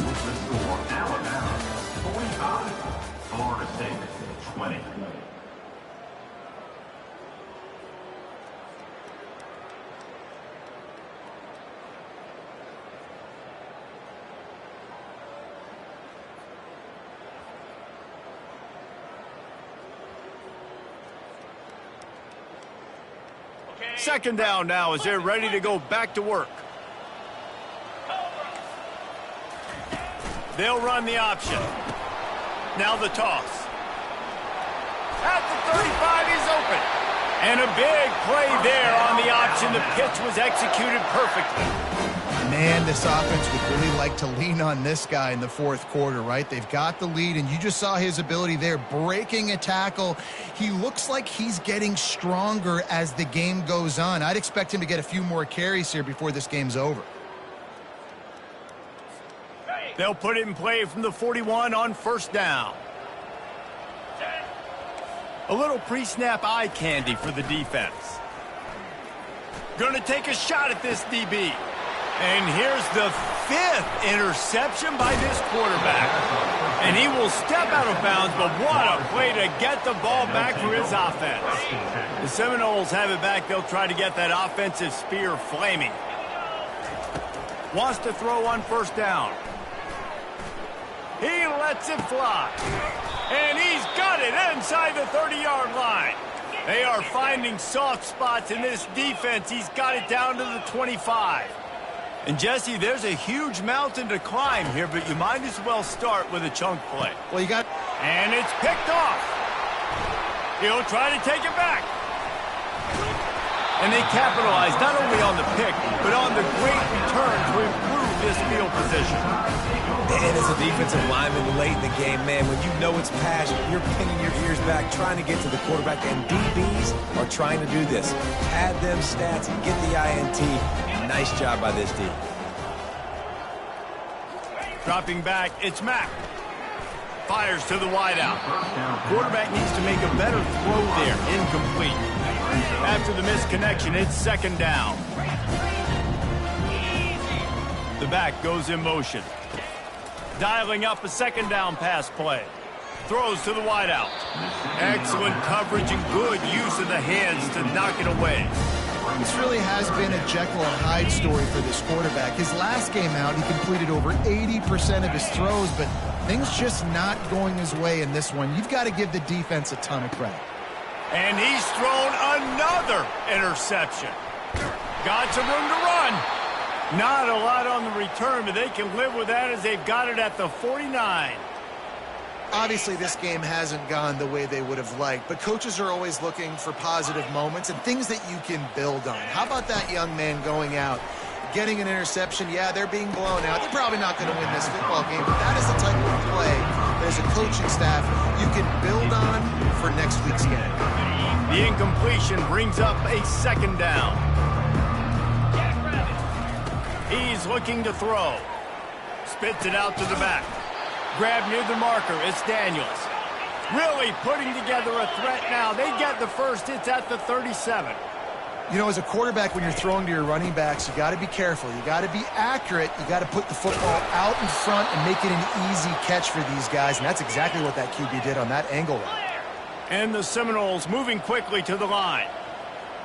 S5: With the score, Alabama 45, Florida State 20.
S1: Second down now as they're ready to go back to work. They'll run the option. Now the toss. At the 35, he's open. And a big play there on the option. The pitch was executed perfectly.
S2: Man, this offense would really like to lean on this guy in the 4th quarter, right? They've got the lead, and you just saw his ability there, breaking a tackle. He looks like he's getting stronger as the game goes on. I'd expect him to get a few more carries here before this game's over.
S1: They'll put it in play from the 41 on first down. A little pre-snap eye candy for the defense. Gonna take a shot at this DB. And here's the 5th interception by this quarterback. And he will step out of bounds, but what a play to get the ball back for his offense. The Seminoles have it back. They'll try to get that offensive spear flaming. Wants to throw on first down. He lets it fly. And he's got it inside the 30-yard line. They are finding soft spots in this defense. He's got it down to the 25. And, Jesse, there's a huge mountain to climb here, but you might as well start with a chunk play.
S2: Well, you got...
S1: And it's picked off. He'll try to take it back. And they capitalize not only on the pick, but on the great return to improve this field position.
S3: And as a defensive lineman late in the game, man, when you know it's pass, you're pinning your ears back, trying to get to the quarterback, and DBs are trying to do this. Add them stats and get the INT. Nice job by this D.
S1: Dropping back, it's Mack. Fires to the wideout. Quarterback needs to make a better throw there. Incomplete. After the misconnection, it's second down. The back goes in motion. Dialing up a second down pass play. Throws to the wideout. Excellent coverage and good use of the hands to knock it away.
S2: This really has been a Jekyll and Hyde story for this quarterback. His last game out, he completed over 80% of his throws, but things just not going his way in this one. You've got to give the defense a ton of credit.
S1: And he's thrown another interception. Got some room to run. Not a lot on the return, but they can live with that as they've got it at the 49.
S2: Obviously, this game hasn't gone the way they would have liked, but coaches are always looking for positive moments and things that you can build on. How about that young man going out, getting an interception? Yeah, they're being blown out. They're probably not going to win this football game, but that is the type of play that as a coaching staff you can build on for next week's game.
S1: The incompletion brings up a second down. He's looking to throw. Spits it out to the back. Grab near the marker, it's Daniels. Really putting together a threat now. They get the first, it's at the 37.
S2: You know, as a quarterback, when you're throwing to your running backs, you got to be careful. You got to be accurate. You got to put the football out in front and make it an easy catch for these guys, and that's exactly what that QB did on that angle route.
S1: And the Seminoles moving quickly to the line.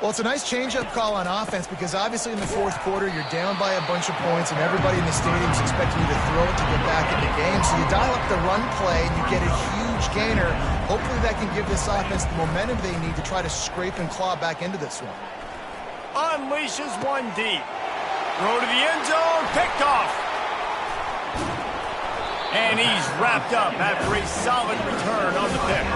S2: Well, it's a nice change-up call on offense because obviously in the fourth quarter, you're down by a bunch of points and everybody in the stadium is expecting you to throw it to get back in the game. So you dial up the run play and you get a huge gainer. Hopefully that can give this offense the momentum they need to try to scrape and claw back into this one.
S1: Unleashes one deep. Throw to the end zone. Picked off. And he's wrapped up after a solid return on the pick.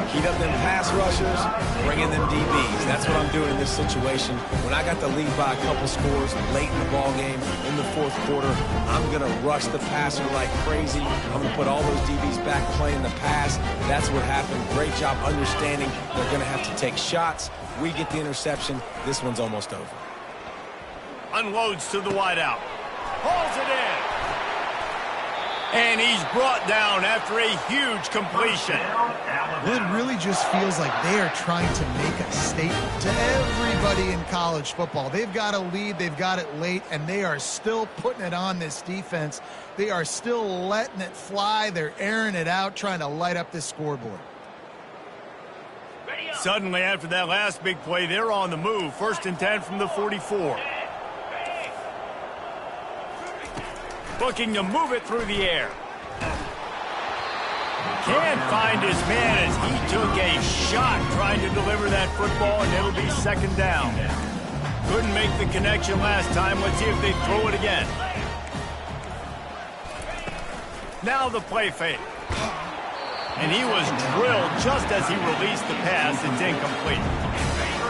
S3: Heat up them pass rushers, bring in them DBs. That's what I'm doing in this situation. When I got the lead by a couple scores late in the ball game, in the fourth quarter, I'm going to rush the passer like crazy. I'm going to put all those DBs back playing the pass. That's what happened. Great job understanding they're going to have to take shots. We get the interception. This one's almost over.
S1: Unloads to the wideout. Hauls it in. And he's brought down after a huge completion.
S2: Well, it really just feels like they are trying to make a statement to everybody in college football. They've got a lead, they've got it late, and they are still putting it on this defense. They are still letting it fly. They're airing it out, trying to light up this scoreboard.
S1: Suddenly, after that last big play, they're on the move. 1st and 10 from the 44. Looking to move it through the air. Can't find his man as he took a shot trying to deliver that football, and it'll be 2nd down. Couldn't make the connection last time. Let's see if they throw it again. Now the play fake. And he was drilled just as he released the pass. It's incomplete.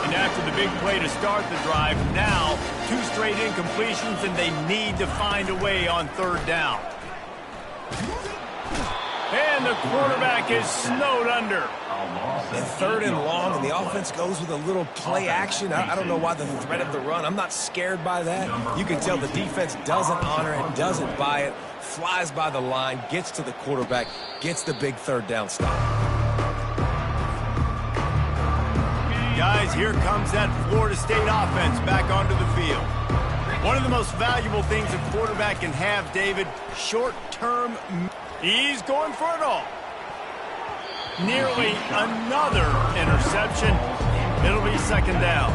S1: And after the big play to start the drive, now 2 straight incompletions, and they need to find a way on 3rd down. And the quarterback is snowed under.
S3: And 3rd and long, and the offense goes with a little play action. I don't know why the threat of the run. I'm not scared by that. You can tell the defense doesn't honor it, doesn't buy it, flies by the line, gets to the quarterback, gets the big 3rd down stop.
S1: Guys, here comes that Florida State offense back onto the field. One of the most valuable things a quarterback can have, David, short-term. He's going for it all. Nearly another interception. It'll be 2nd down.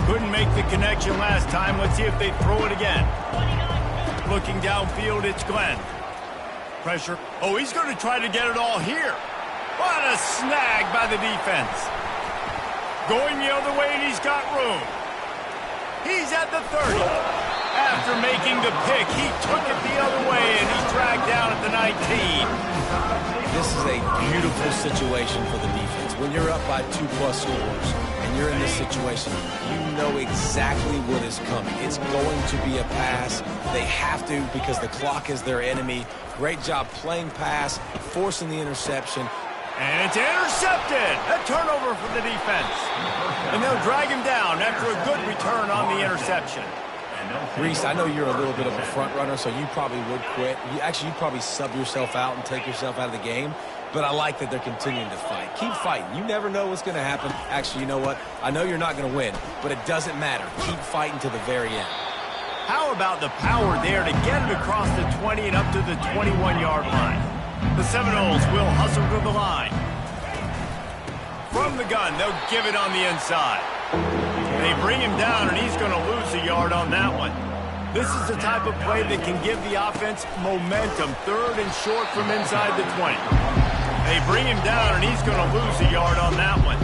S1: Couldn't make the connection last time. Let's see if they throw it again. Looking downfield, it's Glenn. Pressure. Oh, he's going to try to get it all here. What a snag by the defense. Going the other way, and he's got room. He's at the 30. After making the pick, he took it the other way, and he's dragged down at the 19.
S3: This is a beautiful situation for the defense. When you're up by 2+ scores and you're in this situation, you know exactly what is coming. It's going to be a pass. They have to because the clock is their enemy. Great job playing pass, forcing the interception.
S1: And it's intercepted. A turnover for the defense. And they'll drag him down after a good return on the interception.
S3: Reese, I know you're a little bit of a front runner, so you probably would quit. You'd probably sub yourself out and take yourself out of the game. But I like that they're continuing to fight. Keep fighting. You never know what's going to happen. Actually, you know what? I know you're not going to win, but it doesn't matter. Keep fighting to the very end.
S1: How about the power there to get it across the 20 and up to the 21-yard line? The Seminoles will hustle to the line. From the gun, they'll give it on the inside. They bring him down, and he's going to lose a yard on that one. This is the type of play that can give the offense momentum. 3rd and short from inside the 20. They bring him down, and he's going to lose a yard on that one.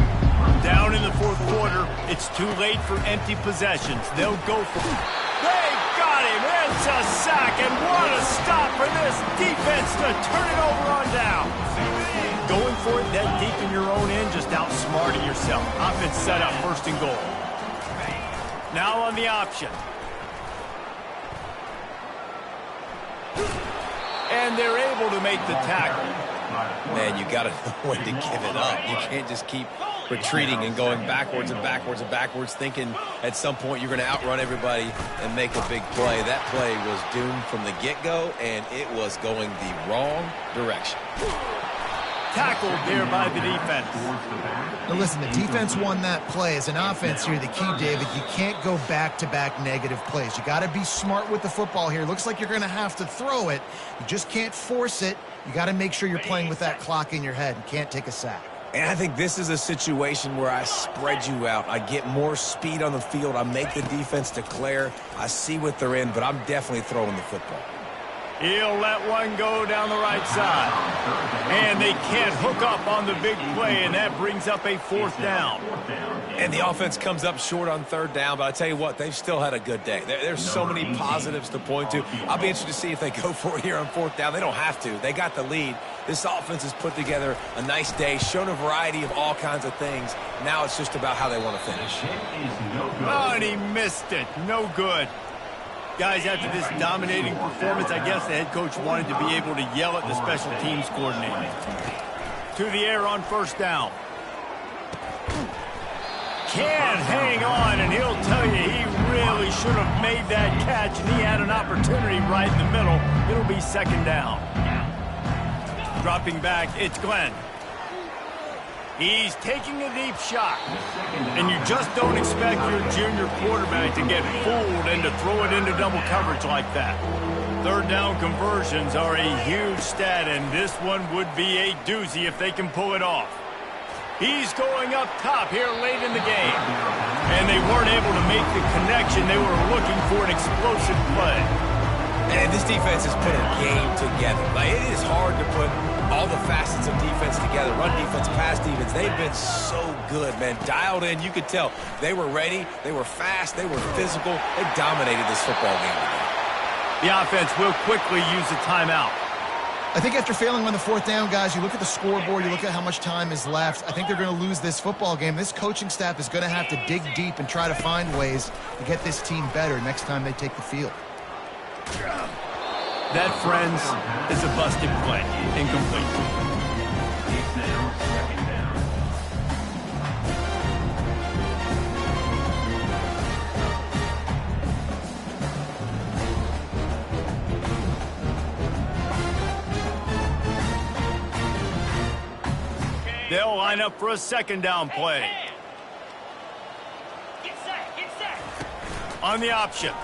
S1: Down in the 4th quarter, it's too late for empty possessions. They'll go for it. They got him. It's a sack, and what a stop for this defense to turn it over on down. Going for it that deep in your own end, just outsmarting yourself. Offense set up 1st and goal. Now on the option. And they're able to make the tackle.
S3: Man, you got to know when to give it up. You can't just keep retreating and going backwards and backwards and backwards, thinking at some point you're going to outrun everybody and make a big play. That play was doomed from the get-go, and it was going the wrong direction.
S1: tackled there by the defense.
S2: Now listen, the defense won that play. As an offense here, the key, David, you can't go back-to-back negative plays. You got to be smart with the football here. Looks like you're going to have to throw it. You just can't force it. You got to make sure you're playing with that clock in your head. You can't take a sack.
S3: And I think this is a situation where I spread you out. I get more speed on the field. I make the defense declare. I see what they're in, but I'm definitely throwing the football.
S1: He'll let one go down the right side. And they can't hook up on the big play, and that brings up a 4th down.
S3: And the offense comes up short on 3rd down, but I tell you what, they've still had a good day. There's so many positives to point to. I'll be interested to see if they go for it here on 4th down. They don't have to. They got the lead. This offense has put together a nice day, shown a variety of all kinds of things. Now it's just about how they want to finish.
S1: Oh, and he missed it. No good. Guys, after this dominating performance, I guess the head coach wanted to be able to yell at the special teams coordinator. To the air on 1st down. Can't hang on, and he'll tell you he really should have made that catch, and he had an opportunity right in the middle. It'll be 2nd down. Dropping back, it's Glenn. He's taking a deep shot. And you just don't expect your junior quarterback to get fooled and to throw it into double coverage like that. 3rd down conversions are a huge stat, and this one would be a doozy if they can pull it off. He's going up top here late in the game. And they weren't able to make the connection. They were looking for an explosive play.
S3: And this defense has put a game together. Like, it is hard to put all the facets of defense together. Run defense, pass defense. They've been so good, man. Dialed in. You could tell they were ready. They were fast. They were physical. They dominated this football game today.
S1: The offense will quickly use a timeout.
S2: I think after failing on the 4th down, guys, you look at the scoreboard, you look at how much time is left. I think they're going to lose this football game. This coaching staff is going to have to dig deep and try to find ways to get this team better next time they take the field.
S1: That, friends, is a busted play. Incomplete.
S5: It's now 2nd down.
S1: They'll line up for a 2nd down play.
S6: Get set, get set.
S1: On the option.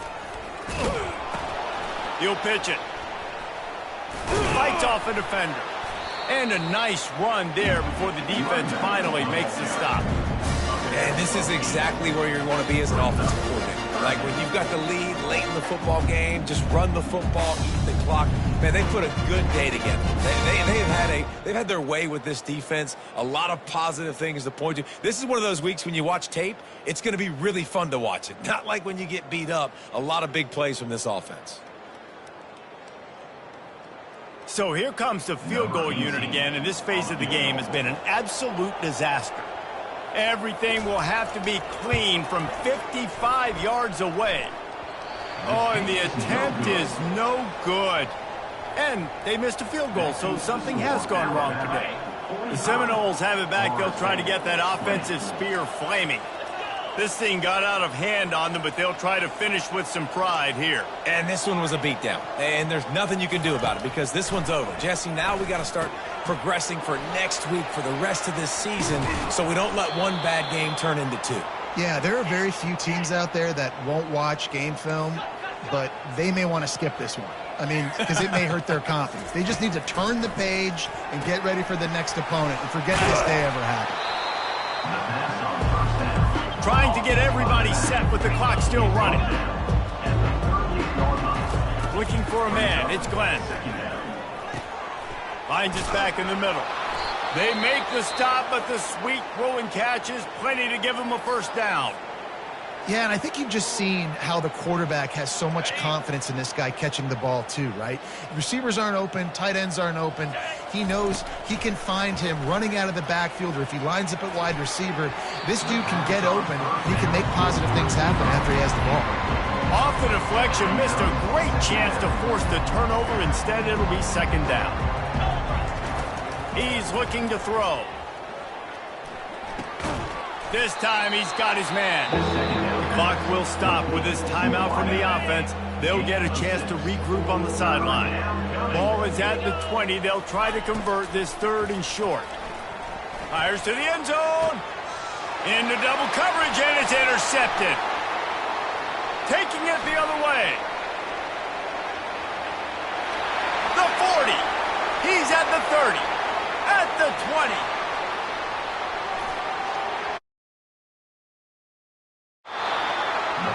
S1: He'll pitch it. Fights off a defender. And a nice run there before the defense finally makes the stop.
S3: And this is exactly where you want to be as an offensive coordinator. Like when you've got the lead late in the football game, just run the football, eat the clock. Man, they put a good day together. They've had their way with this defense. A lot of positive things to point to. This is one of those weeks when you watch tape, it's going to be really fun to watch it. Not like when you get beat up. A lot of big plays from this offense.
S1: So here comes the field goal unit again, and this phase of the game has been an absolute disaster. Everything will have to be clean from 55 yards away. Oh, and the attempt is no good. And they missed a field goal, so something has gone wrong today. The Seminoles have it back. They'll try to get that offensive spear flaming. This thing got out of hand on them, but they'll try to finish with some pride here.
S3: And this one was a beatdown. And there's nothing you can do about it because this one's over. Jesse, now we got to start progressing for next week for the rest of this season so we don't let one bad game turn into 2.
S2: Yeah, there are very few teams out there that won't watch game film, but they may want to skip this one. I mean, because it may hurt their confidence. They just need to turn the page and get ready for the next opponent and forget this day ever happened.
S1: Trying to get everybody set with the clock still running. Looking for a man. It's Glenn. Finds us back in the middle. They make the stop, but the sweet rolling catch is plenty to give them a 1st down.
S2: Yeah, and I think you've just seen how the quarterback has so much confidence in this guy catching the ball too, right? Receivers aren't open, tight ends aren't open. He knows he can find him running out of the backfield, or if he lines up at wide receiver, this dude can get open. He can make positive things happen after he has the ball.
S1: Off the deflection, missed a great chance to force the turnover. Instead, it'll be 2nd down. He's looking to throw. This time he's got his man. The clock will stop with this timeout from the offense. They'll get a chance to regroup on the sideline. Ball is at the 20. They'll try to convert this 3rd and short. Fires to the end zone. Into double coverage, and it's intercepted. Taking it the other way. The 40. He's at the 30. At the 20.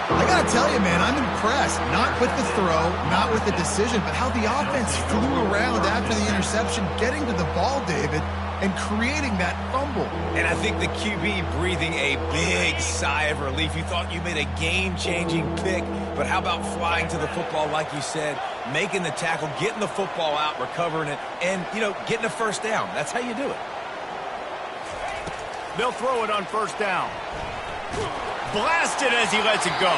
S2: I gotta tell you, man, I'm impressed. Not with the throw, not with the decision, but how the offense flew around after the interception, getting to the ball, David, and creating that fumble.
S3: And I think the QB breathing a big sigh of relief. You thought you made a game-changing pick, but how about flying to the football, like you said, making the tackle, getting the football out, recovering it, and, you know, getting a first down. That's how you do it.
S1: They'll throw it on 1st down. Blasted as he lets it go.